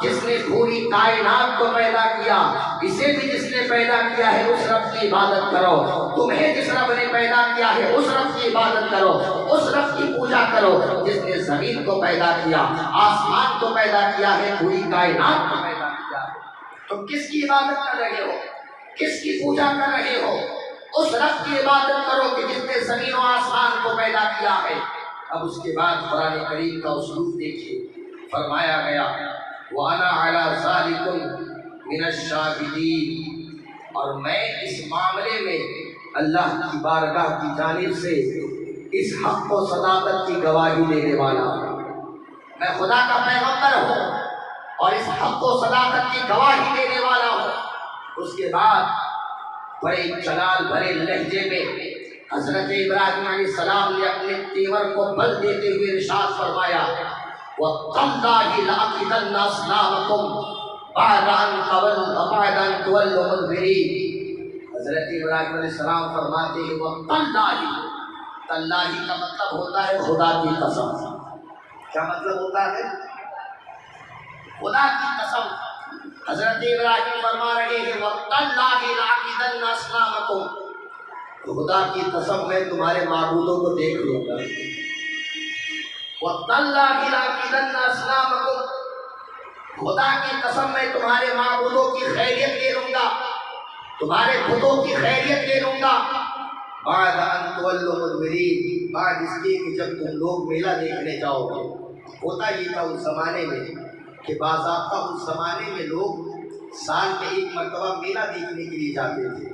جس نے پوری کائنات کو پیدا کیا، اسے بھی جس نے پیدا کیا ہے اس رب کی عبادت کرو، تمہیں جس رب نے پیدا کیا ہے اس رب کی عبادت کرو، اس رب کی پوجا کرو جس نے زمین کو پیدا کیا، آسمان کو پیدا کیا ہے، پوری کائنات کو پیدا کیا ہے۔ تم کس کی عبادت کر رہے ہو، کس کی پوجا کر رہے ہو؟ اس رب کی عبادت کرو کہ جس نے زمین و آسمان کو پیدا کیا ہے۔ اب اس کے بعد قرآن کریم کا اسلوب دیکھیے، فرمایا گیا وَأَنَا عَلَىٰ ذَلِكُمْ مِنَ الشَّاهِدِينَ، اور میں اس معاملے میں اللہ کی بارگاہ کی جانب سے اس حق و صداقت کی گواہی دینے والا ہوں۔ میں خدا کا پیغمبر ہوں اور اس حق و صداقت کی گواہی دینے والا ہوں۔ اس کے بعد بڑے جلال بھرے لہجے میں حضرت ابراہیم علیہ السلام نے اپنے تیور کو بل دیتے ہوئے ارشاد فرمایا وَتَاللَّهِ لَأَكِيدَنَّ أَصْنَامَكُمْ بَعْدَ أَن تُوَلُّوا مُدْبِرِينَ۔ حضرت ابراہیم علیہ السلام فرماتے ہیں وَتَاللَّهِ، تاللہ کا مطلب ہوتا ہے خدا کی قسم۔ کیا مطلب ہوتا ہے؟ خدا کی قسم۔ حضرت ابراہیم فرما رہے ہیں وَتَاللَّهِ لَأَكِيدَنَّ أَصْنَامَكُمْ، خدا کی قسم میں تمہارے معبودوں کو دیکھ لوں گا۔ وَتَاللَّهِ لَأَكِيدَنَّ أَصْنَامَكُمْ، خدا کی قسم میں تمہارے معبودوں کی خیریت لے لوں گا، تمہارے بتوں کی خیریت لے لوں گا۔ بعد ان تولوا مدبرین، بعد اس کے کہ جب تم لوگ میلہ دیکھنے جاؤ گے۔ ہوتا یہ تھا اس زمانے میں کہ باضابطہ اس زمانے میں لوگ سال میں ایک مرتبہ میلہ دیکھنے کے لیے جاتے تھے،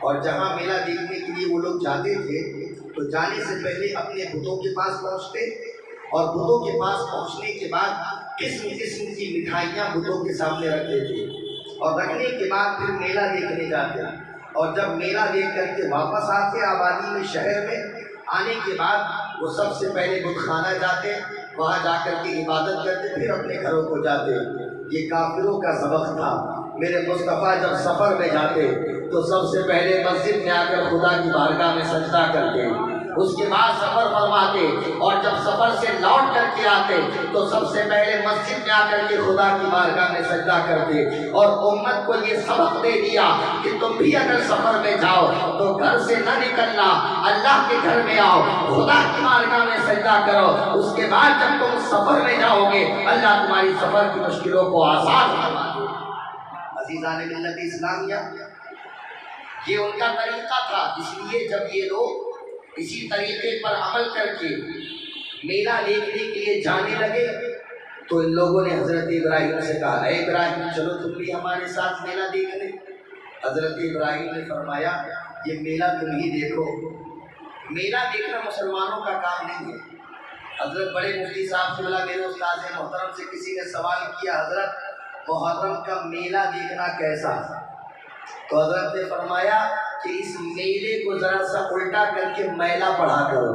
اور جہاں میلہ دیکھنے کے لیے وہ لوگ جاتے تھے تو جانے سے پہلے اپنے بتوں کے پاس پہنچتے، اور بتوں کے پاس پہنچنے کے بعد قسم قسم کی مٹھائیاں بتوں کے سامنے رکھتے تھے، اور رکھنے کے بعد پھر میلہ دیکھنے جاتے، اور جب میلہ دیکھ کر کے واپس آتے آبادی میں شہر میں آنے کے بعد وہ سب سے پہلے بت خانہ جاتے، وہاں جا کر کے عبادت کرتے، پھر اپنے گھروں کو جاتے۔ یہ کافروں کا سبق تھا۔ میرے مصطفیٰ جب سفر میں جاتے تو سب سے پہلے مسجد میں آ کر خدا کی بارگاہ میں سجدہ کرتے، اس کے بعد سفر فرماتے، اور جب سفر سے لوٹ کر کے آتے تو سب سے پہلے مسجد میں آ کر کے خدا کی بارگاہ میں سجدہ کرتے، اور امت کو یہ سبق دے دیا کہ تم بھی اگر سفر میں جاؤ تو گھر سے نہ نکلنا، اللہ کے گھر میں آؤ، خدا کی بارگاہ میں سجدہ کرو، اس کے بعد جب تم سفر میں جاؤ گے اللہ تمہاری سفر کی مشکلوں کو آسان فرما دے۔ عزیزان ملت اسلامیہ، یہ ان کا طریقہ تھا، اس لیے جب یہ لوگ اسی طریقے پر عمل کر کے میلہ دیکھنے کے لیے جانے لگے تو ان لوگوں نے حضرت ابراہیم سے کہا اے ابراہیم چلو تم بھی ہمارے ساتھ میلہ دیکھنے۔ حضرت ابراہیم نے فرمایا یہ میلہ تم ہی دیکھو، میلہ دیکھنا مسلمانوں کا کام نہیں ہے۔ حضرت بڑے مفتی صاحب قبلہ میرے استاد محترم سے کسی نے سوال کیا حضرت محرم کا میلہ دیکھنا کیسا؟ تو حضرت نے فرمایا کہ اس میلے کو ذرا سا الٹا کر کے میلہ پڑھا کرو،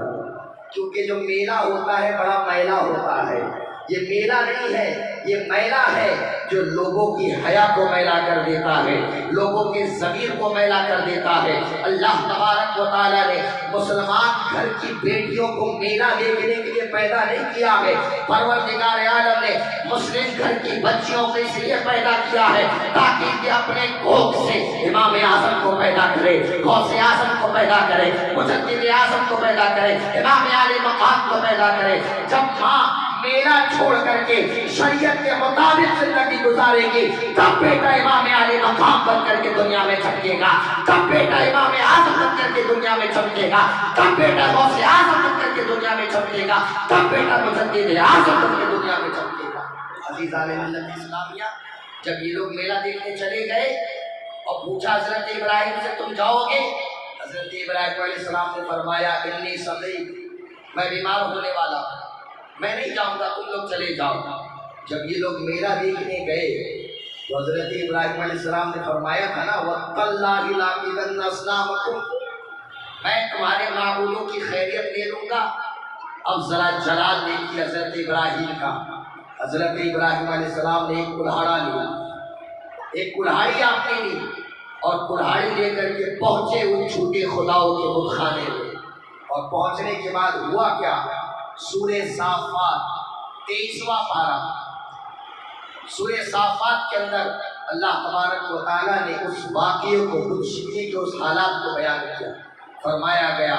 کیونکہ جو میلہ ہوتا ہے بڑا میلہ ہوتا ہے، یہ میلہ نہیں ہے، یہ میلہ ہے جو لوگوں کی حیا کو میلہ کر دیتا ہے، لوگوں کے ضمیر کو میلہ کر دیتا ہے۔ اللہ تبارک و تعالیٰ نے مسلمان گھر کی بیٹیوں کو میلہ دیکھنے کے لیے پیدا نہیں کیا ہے، پروردگار عالم نے مسلم گھر کی بچیوں کو اس لیے پیدا کیا ہے تاکہ کہ اپنے کوکھ سے امام اعظم کو پیدا کرے، غوث اعظم کو پیدا کرے، مجدد اعظم کو پیدا کرے، امام عالی مقام کو پیدا کرے۔ جب ماں میلہ چھوڑ کر کے شریعت کے مطابق زندگی گزارے گی تب بیٹا امام عالی مقام بن کر کے دنیا میں چمکے گا، تب بیٹا امام اعظم بن کر کے دنیا میں چمکے گا، تب بیٹا غوث اعظم بن کر کے دنیا میں چمکے گا، تب بیٹا مجدد اعظم بن کے دنیا میں چمکے گا۔ عزیزان ملت اسلامیہ، جب یہ لوگ میلہ دیکھنے چلے گئے اور پوچھا حضرت ابراہیم سے تم جاؤ گے؟ حضرت ابراہیم علیہ السلام نے فرمایا انی سقیم، میں بیمار ہونے والا ہوں، میں نہیں جاؤں گا، تم لوگ چلے جاؤ۔ جب یہ لوگ میلہ دیکھنے گئے تو حضرت ابراہیم علیہ السلام نے فرمایا تھا نا وَاللَّهِ لَأَكِيدَنَّ أَصْنَامَكُمْ، میں تمہارے معبودوں کی خیریت لے لوں گا۔ اب ذرا جلال دیکھیے حضرت ابراہیم کا۔ حضرت ابراہیم علیہ السلام نے ایک کلہاڑا لیا، ایک کلہاڑی آپ نے لی، اور کلہاڑی لے کر کے پہنچے ان چھوٹے خداؤں کے بت خانے میں، اور پہنچنے کے بعد ہوا کیا؟ سورہ صافات 23واں پارہ، سورہ صافات کے اندر اللہ تبارک و تعالیٰ نے اس واقعے کو، بت شکنی کے اس حالات کو بیان کیا۔ فرمایا گیا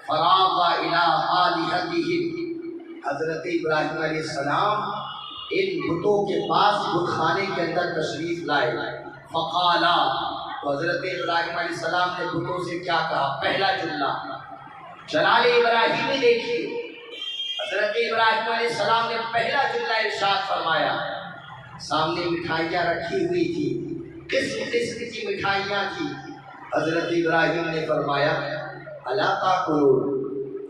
فراغ الی آلہتہم، حضرت ابراہیم علیہ السلام ان بتوں کے پاس بت خانے کے اندر تشریف لائے، فقالا، تو حضرت ابراہیم علیہ السلام نے بتوں سے کیا کہا؟ پہلا جملہ جلال ابراہیمی دیکھیے، حضرت ابراہیم علیہ السلام نے پہلا جملہ ارشاد فرمایا، سامنے مٹھائیاں رکھی ہوئی تھی، قسم قسم کی مٹھائیاں تھی۔ حضرت ابراہیم نے فرمایا الا تاکلون،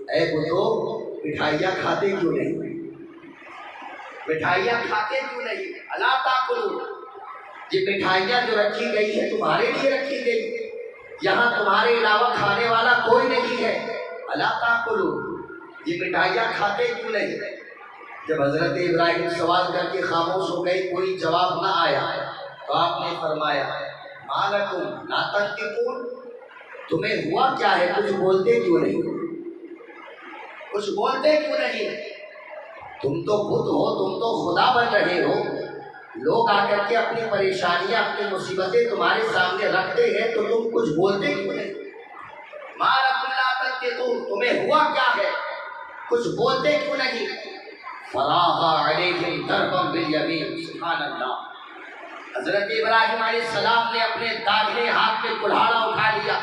اے بتو مٹھائیاں کھاتے کیوں نہیں؟ مٹھائیاں کھاتے کیوں نہیں؟ الا تاکلون، یہ مٹھائیاں جو رکھی گئی ہے تمہارے لیے رکھی گئی، یہاں تمہارے علاوہ کھانے والا کوئی نہیں ہے، الا تاکلون، یہ مٹھائیاں کھاتے کیوں نہیں؟ جب حضرت ابراہیم سوال کر کے خاموش ہو گئے، کوئی جواب نہ آیا، تو آپ نے فرمایا ما لکم لا تنطقون، تمہیں ہوا کیا ہے، کچھ بولتے کیوں نہیں؟ کچھ بولتے کیوں نہیں؟ تم تو خود ہو، تم تو خدا بن رہے ہو، لوگ آ کر کے اپنی پریشانیاں اپنی مصیبتیں تمہارے سامنے رکھتے ہیں تو تم کچھ بولتے کیوں نہیں؟ ما لکم لا تنطقون، تمہیں ہوا کیا ہے، کچھ بولتے کیوں نہیں؟ فراغ علیہم ضربا بالیمین، سبحان اللہ، حضرت ابراہیم علیہ السلام نے اپنے داہنے ہاتھ میں کلہاڑا اٹھا لیا،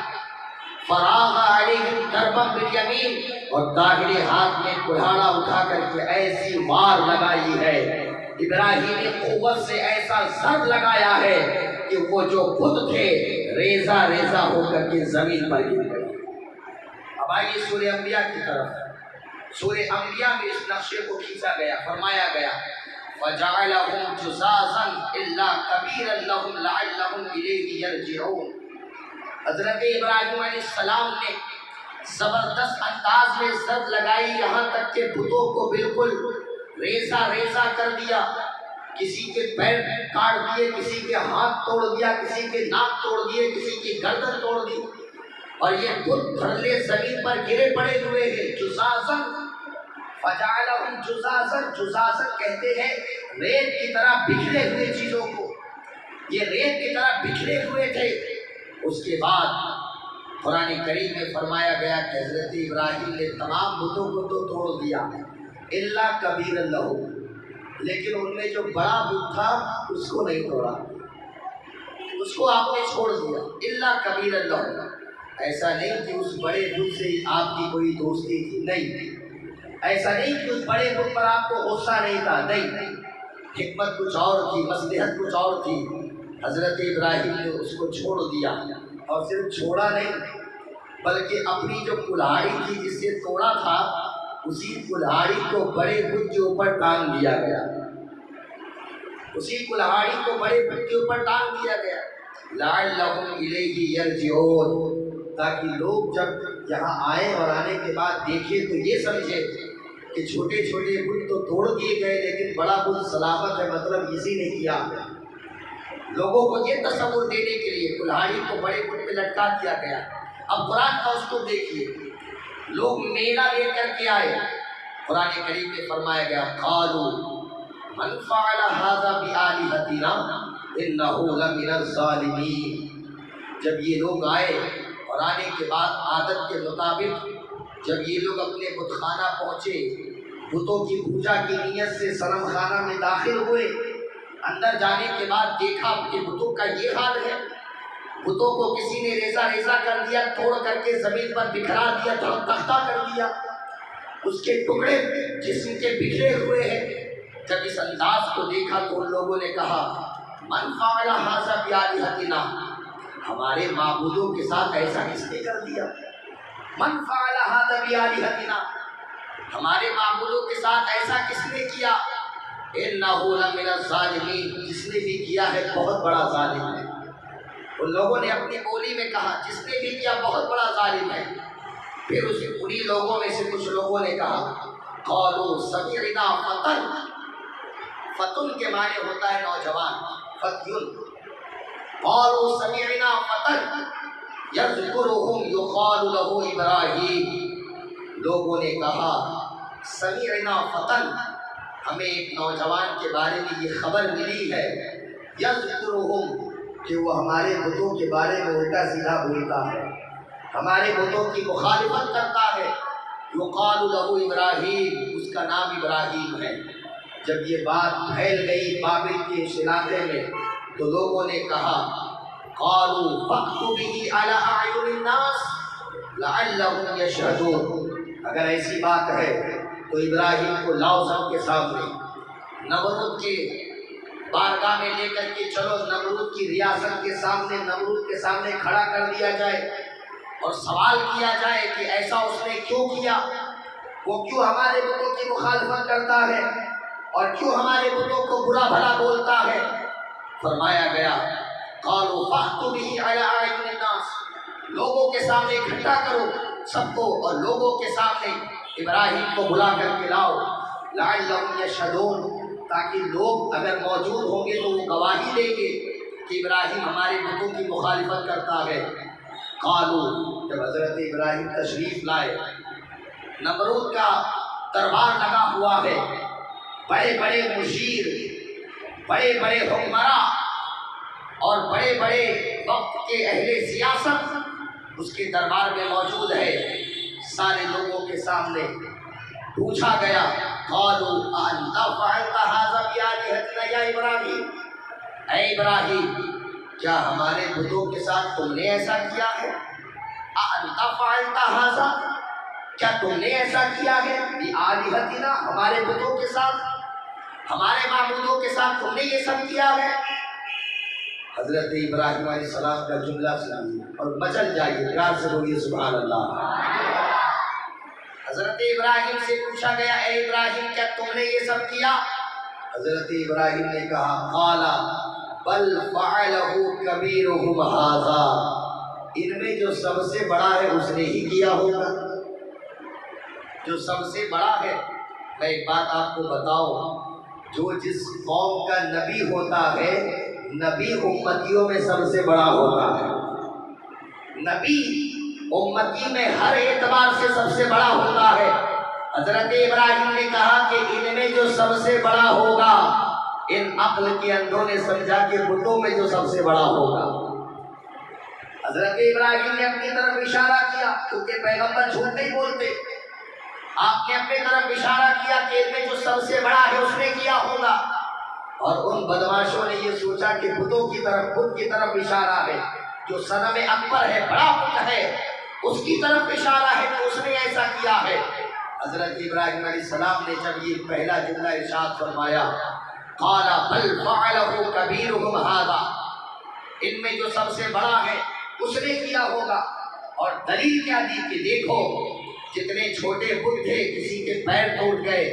فراغ علیہم ضربا بالیمین، اور داہنے ہاتھ میں کلہاڑا اٹھا کر کے ایسی مار لگائی ہے، ابراہیمی قوت سے ایسا ضرب لگایا ہے کہ وہ جو بت تھے ریزہ ریزہ ہو کر کے زمین پر گر گئے۔ اب آئیے سورہ انبیاء کی طرف، سورہ انبیاء میں اس نقشے کو کھینچا گیا، فرمایا گیا فَجَعَلَهُمْ جُزَازًا إِلَّا كَبِيرًا لَهُمْ لَعَلَّهُمْ إِلَيْهِ يَرْجِعُونَ، حضرت ابراہیم علیہ السلام نے زبردست انداز میں ضرب لگائی، یہاں تک کہ بتوں کو بالکل ریزہ ریزہ کر دیا، کسی کے پیر کاٹ دیے، کسی کے ہاتھ توڑ دیا، کسی کے ناک توڑ دیے، کسی کی گردن توڑ دی، اور یہ بت دھڑلے زمین پر گرے پڑے ہوئے ہیں، جزازن، فجعلہم جزازن، جزازن کہتے ہیں ریت کی طرح بکھرے ہوئے چیزوں کو، یہ ریت کی طرح بکھرے ہوئے تھے۔ اس کے بعد قرآن کریم میں فرمایا گیا کہ حضرت ابراہیم نے تمام بتوں کو تو توڑ دیا الا کبیر لہم، لیکن ان میں جو بڑا بت تھا اس کو نہیں توڑا، اس کو آپ نے چھوڑ دیا، الا کبیر لہم، ایسا نہیں کہ اس بڑے بت سے آپ کی کوئی دوستی تھی، نہیں، ایسا نہیں کہ اس بڑے بت پر آپ کو غصہ نہیں تھا، نہیں، حکمت کچھ اور تھی، مصلحت کچھ اور تھی، حضرت ابراہیم نے اس کو چھوڑ دیا، اور صرف چھوڑا نہیں بلکہ اپنی جو کلہاڑی تھی جس سے توڑا تھا اسی کلہاڑی کو بڑے بت کے اوپر ٹانگ دیا گیا، اسی کلہاڑی کو بڑے بت کے اوپر ٹانگ دیا گیا، لعلہم الیہ یرجعون، تاکہ لوگ جب یہاں آئے اور آنے کے بعد دیکھیں تو یہ سمجھے کہ چھوٹے چھوٹے بت تو توڑ دیے گئے لیکن بڑا بت سلامت ہے، مطلب اسی نے کیا، لوگوں کو یہ تصور دینے کے لیے کلہاڑی کو بڑے بت میں لٹکا دیا گیا۔ اب قرآن کا اس کو دیکھیے، لوگ میلہ لے کر کے آئے، قرآن کریم میں فرمایا گیا قالوا من فعل هذا بآلهتنا انه لمن الظالمین، جب یہ لوگ آئے اور آنے کے بعد عادت کے مطابق جب یہ لوگ اپنے بت خانہ پہنچے، بتوں کی پوجا کی نیت سے صنم خانہ میں داخل ہوئے، اندر جانے کے بعد دیکھا کہ بتوں کا یہ حال ہے، بتوں کو کسی نے ریزہ ریزہ کر دیا، توڑ کر کے زمین پر بکھرا دیا، تختہ کر دیا، اس کے ٹکڑے جسم کے بکھرے ہوئے ہیں۔ جب اس انداز کو دیکھا تو ان لوگوں نے کہا من فعل ھذا بآلہتنا، ہمارے معبودوں کے ساتھ ایسا کس نے کر دیا، من فعل ھذا بآلہتنا، ہمارے معبودوں کے ساتھ ایسا کس نے کیا، انہ لمن الظالمین، جس نے بھی کیا ہے بہت بڑا ظالم ہے۔ ان لوگوں نے اپنی بولی میں کہا جس نے بھی کیا بہت بڑا ظالم ہے۔ پھر انہی لوگوں میں سے کچھ لوگوں نے کہا قالوا سمعنا فتن، فتن کے معنی ہوتا ہے نوجوان، فتیون، قالوا سمعنا فتن یذکرہم یقال لہ ابراہیم، لوگوں نے کہا سمعنا فتن، ہمیں ایک نوجوان کے بارے میں یہ خبر ملی ہے، یذکرہم، کہ وہ ہمارے بتوں کے بارے میں الٹا سیدھا بولتا ہے، ہمارے بتوں کی مخالفت کرتا ہے، یقال لہ ابراہیم، اس کا نام ابراہیم ہے۔ جب یہ بات پھیل گئی بابل کے اس علاقے میں تو لوگوں نے کہا قالوا فأتوا به علی اعین الناس لعلہم یشہدون، اگر ایسی بات ہے تو ابراہیم کو لاؤ سب کے سامنے، نمرود کے بارگاہ میں لے کر کے چلو، نمرود کی ریاست کے سامنے، نمرود کے سامنے کھڑا کر دیا جائے اور سوال کیا جائے کہ ایسا اس نے کیوں کیا، وہ کیوں ہمارے بتوں کی مخالفت کرتا ہے۔ اور کیوں ہمارے بتوں کو برا بھلا بولتا ہے؟ فرمایا گیا قالوا فأتوا به على أعين الناس، لوگوں کے سامنے اکٹھا کرو سب کو، اور لوگوں کے سامنے ابراہیم کو بلا کر کے لاؤ، لعلهم يشهدون، تاکہ لوگ اگر موجود ہوں گے تو وہ گواہی دیں گے کہ ابراہیم ہمارے بتوں کی مخالفت کرتا ہے۔ قالوا، جب حضرت ابراہیم تشریف لائے، نمرود کا دربار لگا ہوا ہے، بڑے بڑے مشیر، بڑے بڑے حکمراں اور بڑے بڑے وقت کے اہل سیاست اس کے دربار میں موجود ہے۔ سارے لوگوں کے سامنے پوچھا گیا قالوا انت فعلت هذا بآلهتنا یا ابراہیم، اے ابراہیم کیا ہمارے بتوں کے ساتھ تم نے ایسا کیا ہے؟ انت فعلت هذا، کیا تم نے ایسا کیا ہے بآلهتنا، ہمارے بتوں کے ساتھ، ہمارے معبودوں کے ساتھ تم نے یہ سب کیا ہے؟ حضرت ابراہیم علیہ السلام کا جملہ سنیے اور مچل جائیے، پیار سے بولیے سبحان اللہ۔ حضرت ابراہیم سے پوچھا گیا اے ابراہیم کیا تم نے یہ سب کیا؟ حضرت ابراہیم نے کہا قال بل فعلہ کبیرہم ھذا، ان میں جو سب سے بڑا ہے اس نے ہی کیا ہوگا، جو سب سے بڑا ہے۔ میں ایک بات آپ کو بتاؤں، جو جس قوم کا نبی ہوتا ہے، نبی امتیوں میں سب سے بڑا ہوتا ہے، نبی امتی میں ہر اعتبار سے سب سے بڑا ہوتا ہے۔ حضرت ابراہیم نے کہا کہ ان میں جو سب سے بڑا ہوگا، ان عقل کے اندھوں نے سمجھا کہ بتوں میں جو سب سے بڑا ہوگا۔ حضرت ابراہیم نے اپنی طرف اشارہ کیا، کیونکہ پیغمبر جھوٹ نہیں بولتے، آپ نے اپنی طرف اشارہ کیا کہ ان میں جو سب سے بڑا ہے اس نے کیا ہوگا، اور ان بدماشوں نے یہ سوچا کہ بتوں کی طرف، بت کی طرف اشارہ ہے، جو صنم اکبر ہے، بڑا بت ہے، اس کی طرف اشارہ ہے کہ اس نے ایسا کیا ہے۔ حضرت ابراہیم علیہ السلام نے جب یہ پہلا جملہ ارشاد فرمایا قال بل فعلہ کبیرہم ھذا، ان میں جو سب سے بڑا ہے اس نے کیا ہوگا، اور دلیل کیا دی کہ دیکھو جتنے چھوٹے بت تھے، کسی کے پیر ٹوٹ گئے،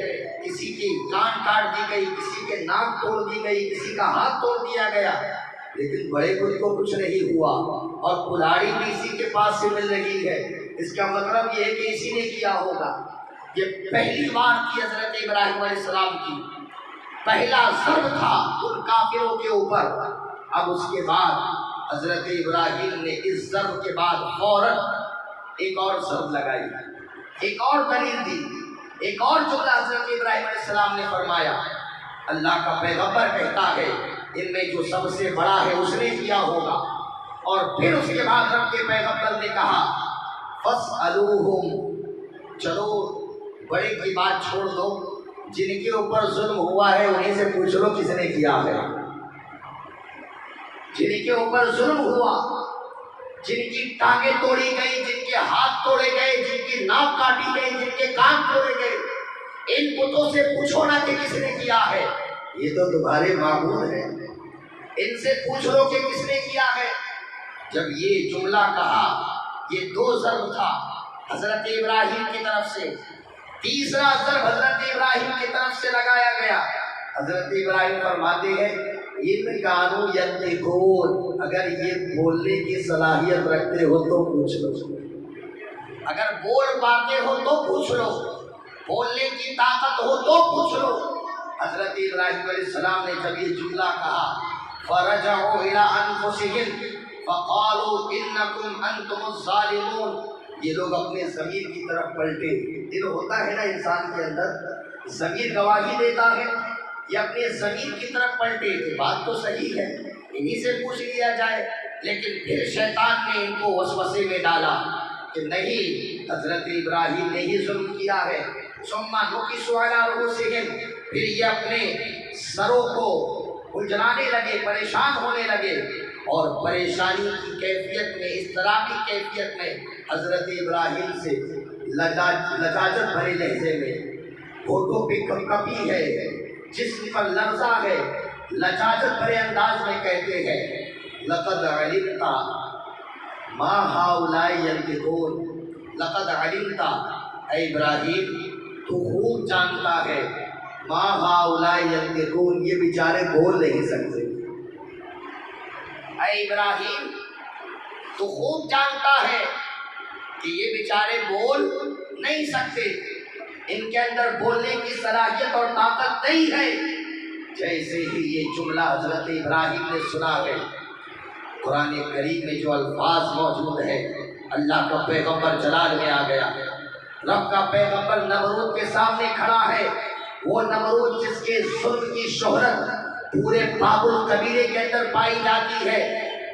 کسی کی کان کاٹ دی گئی، کسی کے ناک توڑ دی گئی، کسی کا ہاتھ توڑ دیا گیا، لیکن بڑے بت کو کچھ نہیں ہوا، اور کلاڑی بھی اسی کے پاس سے مل رہی ہے۔ اس کا مطلب یہ ہے کہ اسی نے کیا ہوگا۔ یہ پہلی بار کی حضرت ابراہیم علیہ السلام کی پہلا ضرب تھا ان کافروں کے اوپر۔ اب اس کے بعد حضرت ابراہیم نے اس ضرب کے بعد فوراً ایک اور ضرب لگائی، ایک اور دلیل دی، ایک اور جملہ حضرت ابراہیم علیہ السلام نے فرمایا، اللہ کا پیغمبر کہتا ہے ان میں جو سب سے بڑا ہے اس نے کیا ہوگا۔ اور پھر اس کے بعد رب کے پیغمبر نے کہا فَاسْأَلُوهُمْ، چلو بڑے کی بات چھوڑ دو، جن کے اوپر ظلم ہوا ہے انہیں سے پوچھ لو کس نے کیا ہے۔ جن کے اوپر ظلم ہوا، جن کی ٹانگیں توڑی گئی، جن کے ہاتھ توڑے گئے، جن کی ناک کاٹی گئی، جن کے کان توڑے گئے، ان بتوں سے پوچھو نہ کہ کس نے کیا ہے، یہ تو تمہارے معبود ہیں، ان سے پوچھ لو کہ کس نے کیا ہے۔ جب یہ جملہ کہا، یہ دو ضرب تھا حضرت ابراہیم کی طرف سے، تیسرا ضرب حضرت ابراہیم کی طرف سے لگایا گیا۔ حضرت ابراہیم فرماتے ہیں ان کانوا ینطقون، اگر یہ بولنے کی صلاحیت رکھتے ہو تو پوچھ لو، اگر بول پاتے ہو تو پوچھ لو، بولنے کی طاقت ہو تو پوچھ لو۔ حضرت ابراہیم علیہ السلام نے جب یہ جملہ کہا فرجعوا الی انفسہم فقالوا انکم انتم الظالمون، یہ لوگ اپنے ضمیر کی طرف پلٹے۔ دل ہوتا ہے نا انسان کے اندر، ضمیر گواہی دیتا ہے، یہ اپنے ضمیر کی طرف پلٹے کہ بات تو صحیح ہے، انہی سے پوچھ لیا جائے، لیکن پھر شیطان نے ان کو وسوسے میں ڈالا کہ نہیں، حضرت ابراہیم نے ہی ظلم کیا ہے۔ ثم نكسوا على رؤوسهم، پھر یہ اپنے سروں کو الجھانے لگے، پریشان ہونے لگے، اور پریشانی کی کیفیت میں، اضطرابی کیفیت میں حضرت ابراہیم سے لجاجت بھرے لہجے میں، ہونٹوں پہ کپی ہے، جسم پر لرزہ ہے، لجاجت بھرے انداز میں کہتے ہیں لقد علمت ما هؤلاء ينطقون، لقد علمت، اے ابراہیم تو خوب جانتا ہے ما ہاؤلائی ینطقون، یہ بیچارے بول نہیں سکتے۔ اے ابراہیم تو خوب جانتا ہے کہ یہ بیچارے بول نہیں سکتے، ان کے اندر بولنے کی صلاحیت اور طاقت نہیں ہے۔ جیسے ہی یہ جملہ حضرت ابراہیم نے سنا ہے، قرآن کریم میں جو الفاظ موجود ہے، اللہ کا پیغمبر جلال میں آ گیا، رب کا پیغمبر نمرود کے سامنے کھڑا ہے، وہ نمرود جس کے ظلم کی شہرت پورے بابل قبیلے کے اندر پائی جاتی ہے،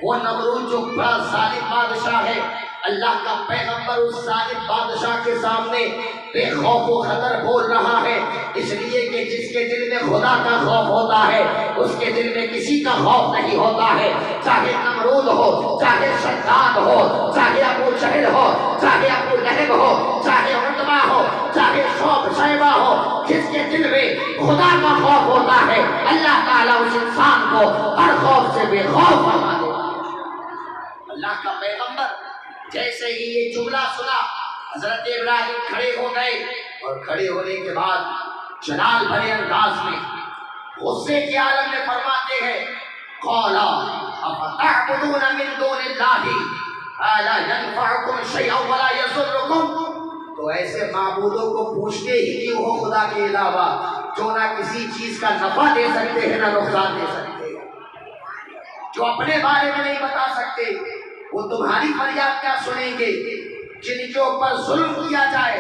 وہ نمرود جو بڑا ظالم بادشاہ ہے، اللہ کا پیغمبر اس ظالم بادشاہ کے سامنے بے خوف و خطر بول رہا ہے، اس لیے کہ جس کے دل میں خدا کا خوف ہوتا ہے اس کے دل میں کسی کا خوف نہیں ہوتا ہے، چاہے نمرود ہو، چاہے شداد ہو، چاہے ابو جہل ہو، چاہے ابو لہب ہو، چاہے عتبہ ہو، چاہے شیبہ ہو، جس کے دل میں خدا کا خوف ہوتا ہے اللہ تعالیٰ اس انسان کو ہر خوف سے بے خوف بنا دیتا ہے۔ اللہ کا پیغمبر جیسے ہی یہ جملہ سنا، حضرت ابراہیم کھڑے ہو گئے، اور کھڑے ہونے کے بعد جلال بھرے انداز میں غصے کے عالم میں فرماتے ہیں، قَالَ أَفَتَعْبُدُونَ مِن دُونِ اللَّهِ مَا لَا يَنفَعُكُمْ شَيْئًا وَلَا يَضُرُّكُمْ، تو ایسے معبودوں کو پوچھتے ہی کیوں ہو خدا کے علاوہ جو نہ کسی چیز کا نفع دے سکتے ہیں نہ نقصان دے سکتے ہیں، جو اپنے بارے میں نہیں بتا سکتے، وہ تمہاری فریاد کیا سنیں گے؟ جن کے اوپر ظلم کیا جائے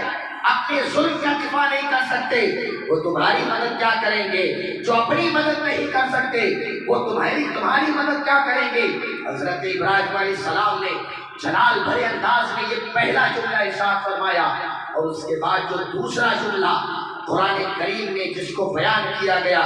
اپنے ظلم کا دفاع نہیں کر سکتے، وہ تمہاری مدد کیا کریں گے؟ جو اپنی مدد نہیں کر سکتے وہ تمہاری مدد کیا کریں گے؟ حضرت ابراہیم علیہ السلام نے جلال بھرے انداز میں یہ پہلا جملہ ارشاد فرمایا، اور اس کے بعد جو دوسرا جملہ قرآن کریم میں جس کو بیان کیا گیا،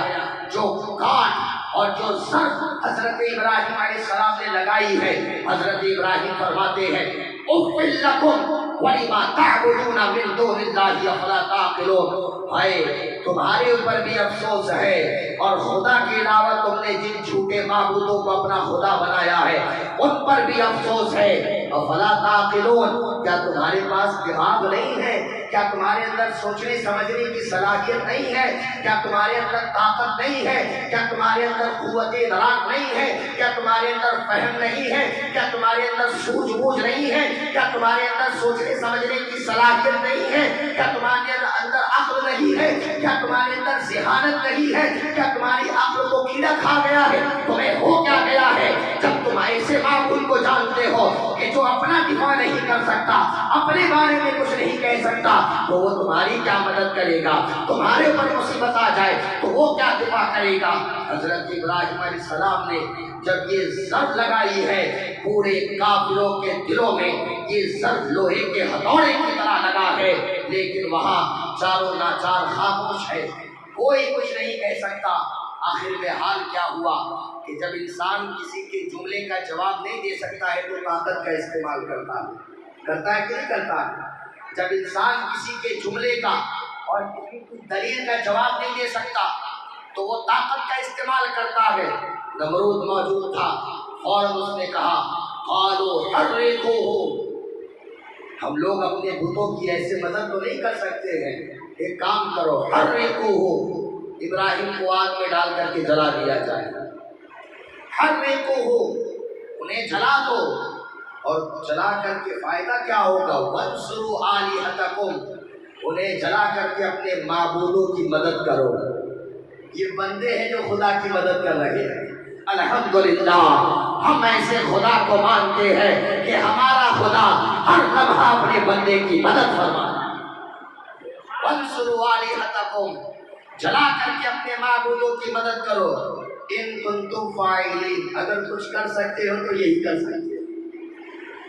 جو کاٹ اور جو ضرب حضرت ابراہیم علیہ السلام نے لگائی ہے، حضرت ابراہیم فرماتے ہیں، اُفٍّ لَكُمْ وَلِمَا تَعْبُدُونَ مِن دُونِ اللَّهِ أَفَلَا تَعْقِلُونَ، ہائے تمہارے اوپر بھی افسوس ہے، اور خدا کے علاوہ تم نے جن جھوٹے معبودوں کو اپنا خدا بنایا ہے ان پر بھی افسوس ہے۔ افلا تعقلون، کیا تمہارے پاس دماغ نہیں ہے؟ کیا تمہارے اندر سوچنے سمجھنے کی صلاحیت نہیں ہے؟ کیا تمہارے اندر طاقت نہیں ہے؟ کیا تمہارے اندر قوت ادراک نہیں ہے؟ کیا تمہارے اندر فہم نہیں ہے؟ کیا تمہارے اندر سوجھ بوجھ نہیں ہے؟ کیا تمہارے اندر سوچنے سمجھنے کی صلاحیت نہیں ہے؟ کیا تمہارے اندر عقل نہیں ہے؟ کیا تمہارے اندر ذہانت نہیں ہے؟ کیا تمہاری عقل کو کیڑا کھا گیا ہے؟ تمہیں ہو کیا گیا ہے جب تم ایسے معبود کو جانتے ہو کہ جو اپنا دفاع نہیں کر سکتا، اپنے بارے میں کچھ نہیں کہہ سکتا، تو وہ تمہاری کیا مدد کرے گا؟ تمہارے اوپر مصیبت آ جائے تو وہ کیا دفاع کرے گا؟ حضرت ابراہیم علیہ السلام نے جب یہ ضرب لگائی ہے، پورے کافروں کے دلوں میں یہ ضرب لوہے کے ہتھوڑے کی طرح لگا ہے، لیکن وہاں چاروں ناچار خاموش ہے، کوئی کچھ نہیں کہہ سکتا۔ آخر میں حال کیا ہوا کہ جب انسان کسی کے جملے کا جواب نہیں دے سکتا ہے تو طاقت کا استعمال کرتا ہے کہ نہیں کرتا ہے؟ جب انسان کسی کے جملے کا اور کسی کی دلیل کا جواب نہیں دے سکتا تو وہ طاقت کا استعمال کرتا ہے۔ نمرود موجود تھا، فوراً اس نے کہا، قالوا حرقوہ، ہم لوگ اپنے بتوں کی ایسے مدد تو نہیں کر سکتے ہیں، ایک کام کرو، حرقوہ، ابراہیم کو آگ میں ڈال کر کے جلا دیا جائے، حرقوہ، انہیں جلا دو، اور جلا کر کے فائدہ کیا ہوگا؟ وانصروا آلہتکم، انہیں جلا کر کے اپنے معبودوں کی مدد کرو۔ یہ بندے ہیں جو خدا کی مدد کر رہے ہیں۔ الحمدللہ ہم ایسے خدا کو مانتے ہیں کہ ہمارا خدا ہر لمحہ اپنے بندے کی مدد فرماتا ہے۔ وانصروا آلہتکم، جلا کر کے اپنے معبودوں کی مدد کرو۔ ان کنتم فاعلین، اگر کچھ کر سکتے ہو تو یہی کر سکتے ہو،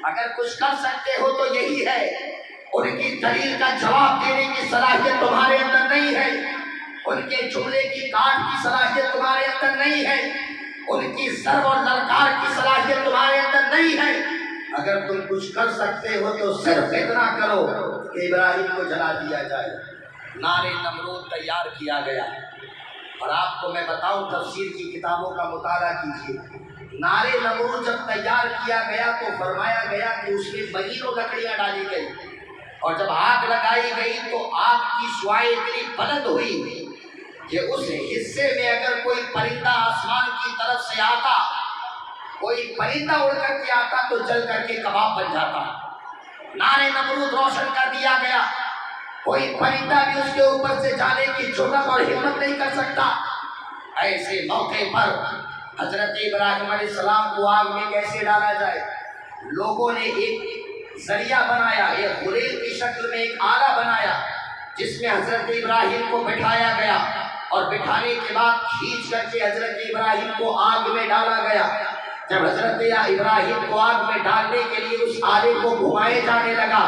اگر کچھ کر سکتے ہو تو یہی ہے۔ ان کی دلیل کا جواب دینے کی صلاحیت تمہارے اندر نہیں ہے، ان کے جملے کی کاٹ کی صلاحیت تمہارے اندر نہیں ہے، ان کی ضرب اور للکار کی صلاحیت تمہارے اندر نہیں ہے۔ اگر تم کچھ کر سکتے ہو تو صرف اتنا کرو کہ ابراہیم کو جلا دیا جائے۔ نار نمرود تیار کیا گیا، اور آپ کو میں بتاؤں تفسیر کی کتابوں کا مطالعہ کیجیے۔ نار نمرود جب تیار کیا گیا تو فرمایا گیا کہ اس میں مہینوں لکڑیاں ڈالی گئی، اور جب آگ لگائی گئی تو آگ کی شعاعیں اتنی بلند ہوئی کہ اس حصے میں اگر کوئی پرندہ آسمان کی طرف سے آتا، کوئی پرندہ اڑ کر کے آتا تو جل کر کے کباب بن جاتا۔ نارے نمرود روشن کر دیا گیا، کوئی پرندہ بھی اس کے اوپر سے جانے کی جرأت اور ہمت نہیں کر سکتا۔ ایسے موقع پر حضرت ابراہیم علیہ السلام کو آگ میں کیسے ڈالا جائے؟ لوگوں نے ایک ذریعہ بنایا، ایک غلیل کی شکل میں ایک آلہ بنایا جس میں حضرت ابراہیم کو بٹھایا گیا، اور بٹھانے کے بعد کھینچ کر کے حضرت ابراہیم کو آگ میں ڈالا گیا۔ جب حضرت ابراہیم کو آگ میں ڈالنے کے لیے اس آلے کو گھمائے جانے لگا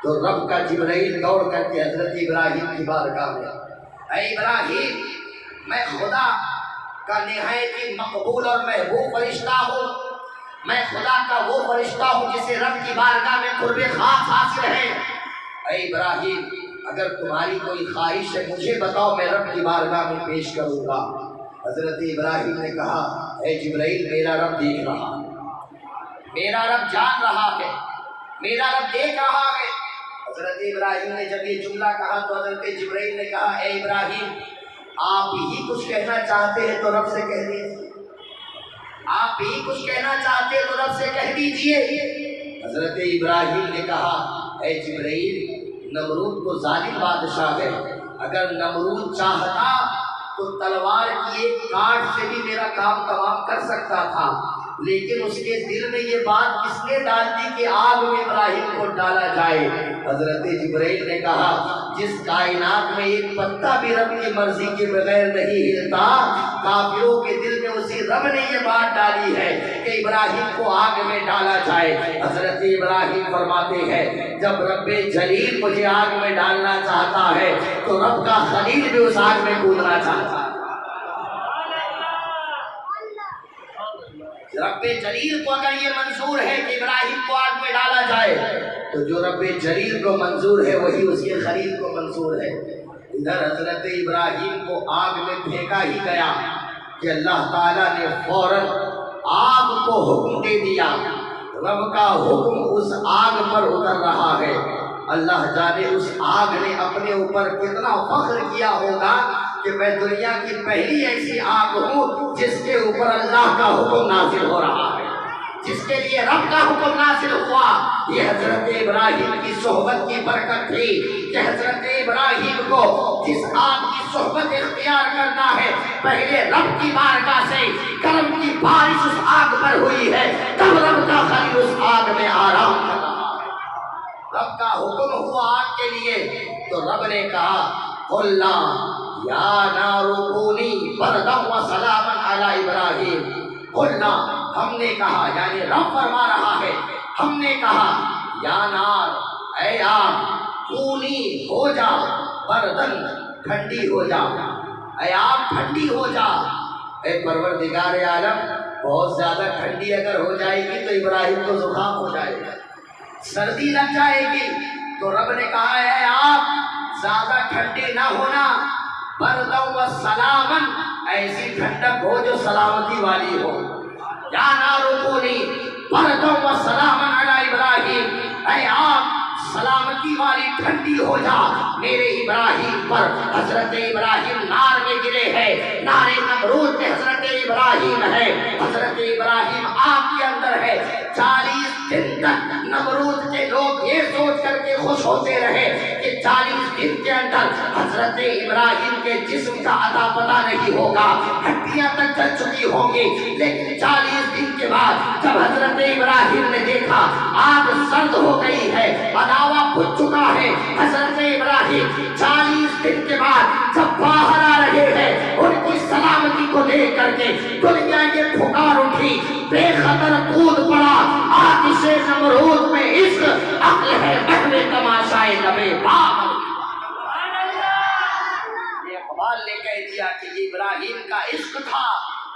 تو رب کا جبرائیل دوڑ کر کے حضرت ابراہیم کی بارگاہ میں، اے ابراہیم، میں خدا کا نہایت ہی مقبول اور محبوب فرشتہ ہوں، میں خدا کا وہ فرشتہ ہوں جسے رب کی بارگاہ میں قرب خاص حاصل ہے۔ اے ابراہیم، اگر تمہاری کوئی خواہش ہے مجھے بتاؤ، میں رب کی بارگاہ میں پیش کروں گا۔ حضرت ابراہیم نے کہا، اے جبرائیل، میرا رب دیکھ رہا ہے، میرا رب جان رہا ہے، میرا رب دیکھ رہا ہے۔ حضرت ابراہیم نے جب یہ جملہ کہا تو حضرت جبرائیل نے کہا، اے ابراہیم، آپ ہی کچھ کہنا چاہتے ہیں تو رب سے کہہ دیجیے، آپ ہی کچھ کہنا چاہتے ہیں تو رب سے کہہ دیجیے۔ حضرت ابراہیم نے کہا، اے جبرائیل، نمرود تو ظالم بادشاہ ہے، اگر نمرود چاہتا تو تلوار کی ایک کاٹ سے بھی میرا کام تمام کر سکتا تھا، لیکن اس کے دل میں یہ بات کس نے ڈال دی کہ آگ میں ابراہیم کو ڈالا جائے؟ حضرت جبرائیل نے کہا، جس کائنات میں ایک پتا بھی رب کی مرضی کے بغیر نہیں ہلتا، کافروں کے دل میں اسی رب نے یہ بات ڈالی ہے کہ ابراہیم کو آگ میں ڈالا جائے۔ حضرت ابراہیم فرماتے ہیں، جب رب جلیل مجھے آگ میں ڈالنا چاہتا ہے تو رب کا خلیل بھی اس آگ میں کودنا چاہتا ہے۔ رب جلیل کو اگر یہ منظور ہے کہ ابراہیم کو آگ میں ڈالا جائے تو جو رب جلیل کو منظور ہے وہی اس کے خلیل کو منظور ہے۔ ادھر حضرت ابراہیم کو آگ میں پھینکا ہی گیا کہ اللہ تعالیٰ نے فوراً آگ کو حکم دے دیا، رب کا حکم اس آگ پر اتر رہا ہے۔ اللہ جانے اس آگ نے اپنے اوپر کتنا فخر کیا ہوگا کہ میں دنیا کی پہلی ایسی آگ ہوں جس کے اوپر اللہ کا حکم نازل ہو رہا ہے، جس کے لیے رب کا حکم نازل ہوا۔ یہ حضرت ابراہیم کی صحبت کی برکت تھی کہ حضرت ابراہیم کو جس آگ کی صحبت اختیار کرنا ہے، پہلے رب کی بارگاہ سے کرم کی بارش اس آگ پر ہوئی ہے، تب رب کا خلیل اس آگ میں آرام کر رہا ہے۔ رب کا حکم ہوا آگ کے لیے تو رب نے کہا، قُلْنَا یا نار کونی بردا وسلاما علی ابراہیم۔ قلنا، ہم نے کہا، یعنی رب فرما رہا ہے، ہم نے کہا، یا نار، اے آگ، کونی ہو جا، بردن، ٹھنڈی ہو جا، اے آگ ٹھنڈی ہو جا۔ اے پروردگار عالم، بہت زیادہ ٹھنڈی اگر ہو جائے گی تو ابراہیم کو زکام ہو جائے گا، سردی لگ جائے گی، تو رب نے کہا، اے آگ، زیادہ ٹھنڈی نہ ہونا، بردم و سلامن، ایسی ٹھنڈک ہو جو سلامتی والی ہو۔ یا نار کونی بردم و سلامن علی ابراہیم، اے آگ سلامتی والی ٹھنڈی ہو جا میرے ابراہیم پر۔ حضرت ابراہیم نار میں گرے ہیں، نار نمرود میں حضرت ابراہیم ہے، حضرت ابراہیم آگ کے اندر ہے۔ 40 دن تک نمرود کے لوگ یہ سوچ کر کے خوش ہوتے رہے کہ 40 دن کے اندر حضرت ابراہیم کے جسم کا اتا پتہ نہیں ہوگا، ہڈیاں تک جل چکی ہوں گی، لیکن 40 دن کے بعد جب حضرت ابراہیم نے دیکھا آگ سرد ہو گئی ہے، علاوہ بجھ چکا ہے، حضرت ابراہیم 40 دن کے بعد جب باہر آ رہے ہیں، ان کی سلامتی کو دیکھ کر کے دنیا یہ پکار اٹھی، بے خطر کود پڑا، آتش نمرود میں عشق، عقل ہے بہوے تماشائے لبے باغ۔ یہ اقبال نے کہہ دیا کہ یہ ابراہیم کا عشق تھا،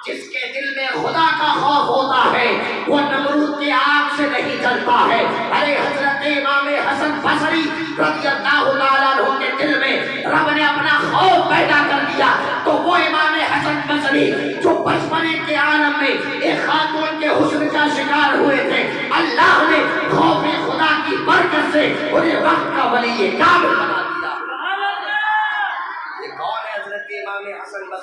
جس کے دل میں خدا کا خوف ہوتا ہے وہ نمرود کی آگ سے نہیں جلتا ہے۔ ارے حضرت امام حسن بصری رضی اللہ تعالیٰ عنہ کے دل میں رب نے اپنا خوف پیدا کر دیا، تو وہ امام حسن بصری جو بچپنے کے عالم میں ایک خاتون کے حسن کا شکار ہوئے تھے، اللہ نے خوف خدا کی برکت سے انہیں وقت کا ولی کامل بنا دیا۔ یہ کون ہے حضرت امام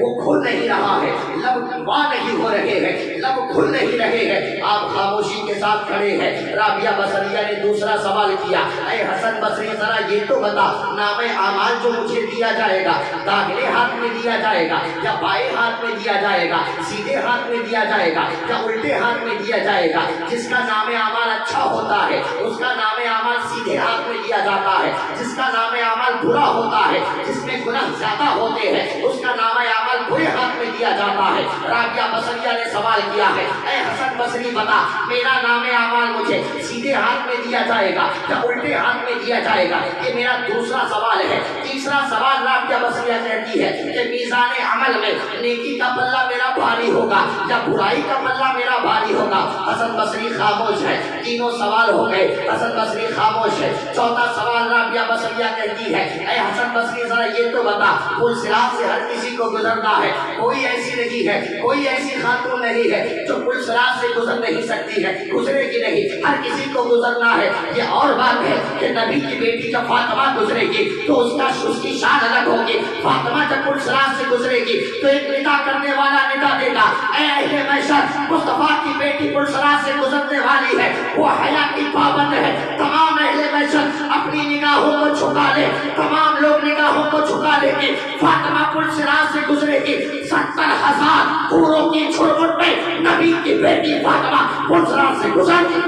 وہ کھل نہیں رہا ہے، لب واہ نہیں ہو رہے ہیں، لب کھل نہیں رہے ہیں، آپ خاموشی کے ساتھ کھڑے ہیں۔ رابعہ بصریہ نے دوسرا سوال کیا، اے حسن بصری ذرا یہ تو بتا، نام اعمال جو مجھے دیا جائے گا داہنے ہاتھ میں دیا جائے گا یا بائیں ہاتھ میں دیا جائے گا، سیدھے ہاتھ میں دیا جائے گا یا الٹے ہاتھ میں دیا جائے گا؟ جس کا نام اعمال اچھا ہوتا ہے اس کا نام اعمال سیدھے ہاتھ میں دیا جاتا ہے، جس کا نام اعمال برا ہوتا ہے، جس میں گناہ زیادہ ہوتے ہیں، اس کا نام اعمال برے ہاتھ میں دیا جاتا ہے۔ رابعہ بصریہ نے سوال کیا ہے، اے حسن بصری بتا، میرا نام اعمال مجھے سیدھے ہاتھ میں دیا جائے گا یا الٹے ہاتھ میں دیا جائے گا؟ یہ میرا دوسرا سوال ہے۔ تیسرا سوال رابعہ بصریہ کہتی ہے کہ میزان عمل میں نیکی کا پلہ میرا بھاری ہوگا یا برائی کا پلہ میرا بھاری ہوگا؟ حسن بصری خاموش ہے۔ تینوں سوال ہو گئے، حسن بصری خاموش ہے۔ چوتھا سوال رابعہ بصریہ کہتی ہے، اے حسن بصری ذرا یہ تو بتا، پل صراط سے ہر کسی کو گزرنا ہے، کوئی ایسی نہیں ہے، کوئی ایسی خاتون نہیں ہے جو پل صراط سے گزر نہیں سکتی ہے، گزرے گی نہیں، ہر کسی کو گزرنا ہے۔ یہ اور بات ہے کہ نبی کی بیٹی جب فاطمہ گزرے گی تو اس کی شان الگ ہوگی۔ فاطمہ جب پل صراط سے گزرے گی تو ایک ندا کرنے والا ندا دے گا، اے اہل محشر، مصطفیٰ کی بیٹی پل صراط سے گزرنے والی ہے، وہ حیا کی پابند ہے۔ تمام اہل محشر اپنی نگاہوں کو جھکا لے، تمام لوگ نگاہوں کو جھکا لے گی، فاطمہ پل صراط سے گزرے گی، 70,000 حوروں کی جھرمٹ میں نبی کی بیٹی فاطمہ پل صراط سے گزر گی۔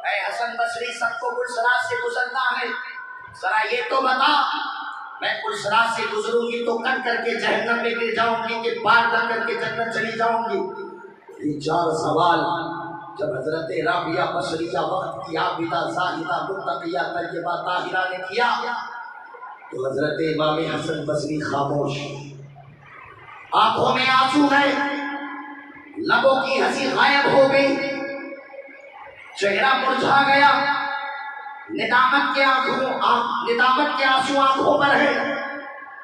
اے حسن بصری سب کو پل صراط سے گزرنا ہے، ذرا یہ تو بتا، میں پل صراط سے گزروں گی تو کٹ کر کے جہنم میں گر جاؤں گی کہ پار نہ کر کے جنت چلی جاؤں گی؟ یہ چار سوال جب حضرت رابعہ بصریہ وقت کی عابدہ زاہدہ متقیہ طیبہ طاہرہ نے کیا تو حضرت امام حسن بصری خاموش، آنکھوں میں آنسو ہے، لبوں کی ہنسی غائب ہو گئی، چہرہ مرجھا گیا، ندامت کے آنسو آنکھوں پر ہے۔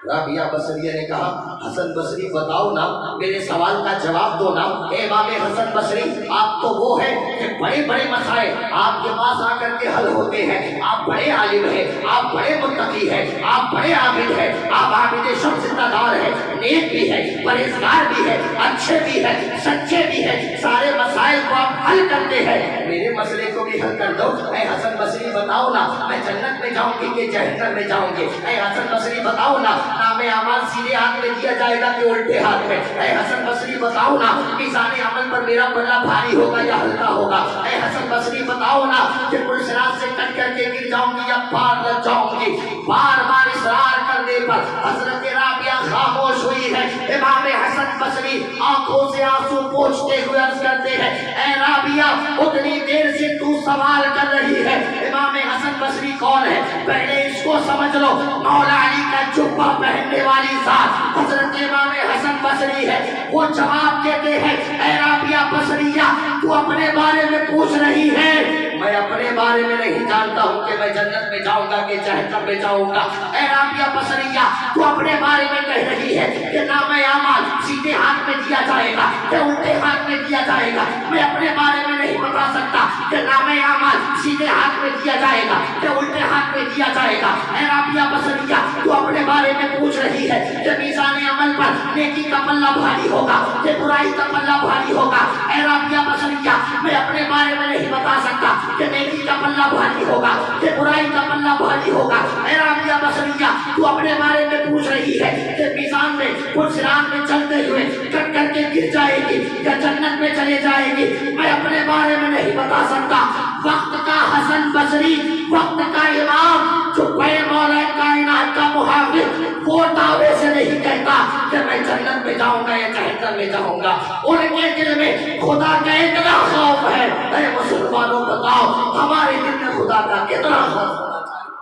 رابعہ بصریہ نے کہا، حسن بصری بتاؤ نا، میرے سوال کا جواب دو نا۔ اے امام حسن بصری، آپ تو وہ ہیں کہ بڑے بڑے مسائل آپ کے پاس آ کر کے حل ہوتے ہیں، آپ بڑے عالم ہیں، آپ بڑے متقی ہیں، آپ بڑے عابد ہیں، آپ عابد شمس دار ہیں، نیک بھی ہے، پرہیزگار بھی ہے، اچھے بھی ہے، سچے بھی ہے، سارے مسائل کو آپ حل کرتے ہیں، میرے مسئلے کو بھی حل کر دو۔ اے حسن بصری بتاؤ نا، میں جنت میں جاؤں گی کہ جہنم میں جاؤں گی؟ اے حسن بصری بتاؤ نا، نام اعمال سیدھے ہاتھ میں دیا جائے گا کہ الٹے ہاتھ میں؟ اے حسن بصری بتاؤ نا، میزان عمل پر میرا پلہ بھاری ہوگا یا ہلکا ہوگا؟ اے حسن بصری بتاؤ نا، کہ پل صراط سے کٹ کر کے گر جاؤں گی یا پار لگ جاؤں گی؟ بار بار اصرار کرنے پر حضرت رابعہ خاموش ہوئی ہے۔ امام حسن بصری آنکھوں سے آنسو پوچھتے ہوئے عرض کرتے ہیں، اے رابعہ اتنی دیر سے تو سوال کر رہی ہے، امام حسن بصری کون ہے؟ پہلے اس کو سمجھ لو، مولا علی کا جبہ پہننے والی ذات حضرت امام حسن بصری ہے۔ وہ جواب دیتے ہیں، اے رابعہ بصریہ تو اپنے بارے میں پوچھ رہی ہے، میں اپنے بارے میں نہیں جانتا ہوں کہ میں جنت میں جاؤں گا کہ جہنم میں جاؤں گا۔ اے رابعہ بصریہ تو اپنے بارے میں کہہ رہی ہے کہ نام اعمال سیدھے ہاتھ میں دیا جائے گا کہ الٹے ہاتھ میں دیا جائے گا؟ میں اپنے بارے میں نہیں بتا سکتا کہ نام اعمال سیدھے ہاتھ میں دیا جائے گا کہ الٹے ہاتھ میں دیا جائے گا۔ اے رابعہ بصریہ تو اپنے بارے میں پوچھ رہی ہے کہ میزان عمل پر نیکی کا پلہ بھاری ہوگا کہ برائی کا پلہ بھاری ہوگا؟ اے رابعہ بصریہ میں اپنے بارے میں نہیں بتا سکتا کہ نیکی کا پلہ بھاری ہوگا کہ برائی کا پلہ بھاری ہوگا۔ اے رابعہ بصریہ تو اپنے بارے میں پوچھ رہی ہے کہ میزان میں پل صراط میں چلتے ہوئے کٹ کر کے گر جائے گی یا جنت میں چلے جائے گی؟ میں اپنے بارے میں نہیں بتا سکتا۔ وقت کا حسن بصری، وقت کا امام جو بے مولا کائنات کا محافظ، وہ دعوے سے نہیں کہتا کہ میں جنت میں جاؤں گا یا جہنم میں جاؤں گا، ان کے دل میں خدا کا اتنا خوف ہے۔ اے مسلمانوں بتاؤ ہمارے دل میں خدا کا کتنا خوف ہونا چاہیے؟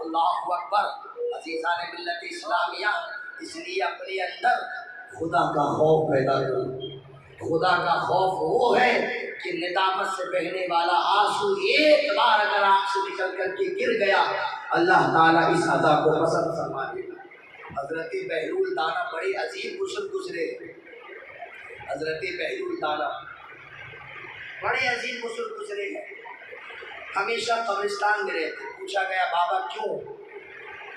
اللہ اکبر۔ عزیزان ملت اسلامیہ، اس لیے اپنے اندر خدا کا خوف پیدا کرو۔ خدا کا خوف وہ ہے کہ ندامت سے بہنے والا آنسو ایک بار اگر آنکھ سے نکل کر کے گر گیا، اللہ تعالیٰ اس ادا کو پسند فرما دے گا۔ حضرت بہلول دانا بڑے عظیم بزرگ گزرے، حضرت بہلول دانا بڑے عظیم بزرگ گزرے ہیں، ہمیشہ قبرستان میں رہتے۔ پوچھا گیا بابا کیوں؟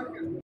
Right.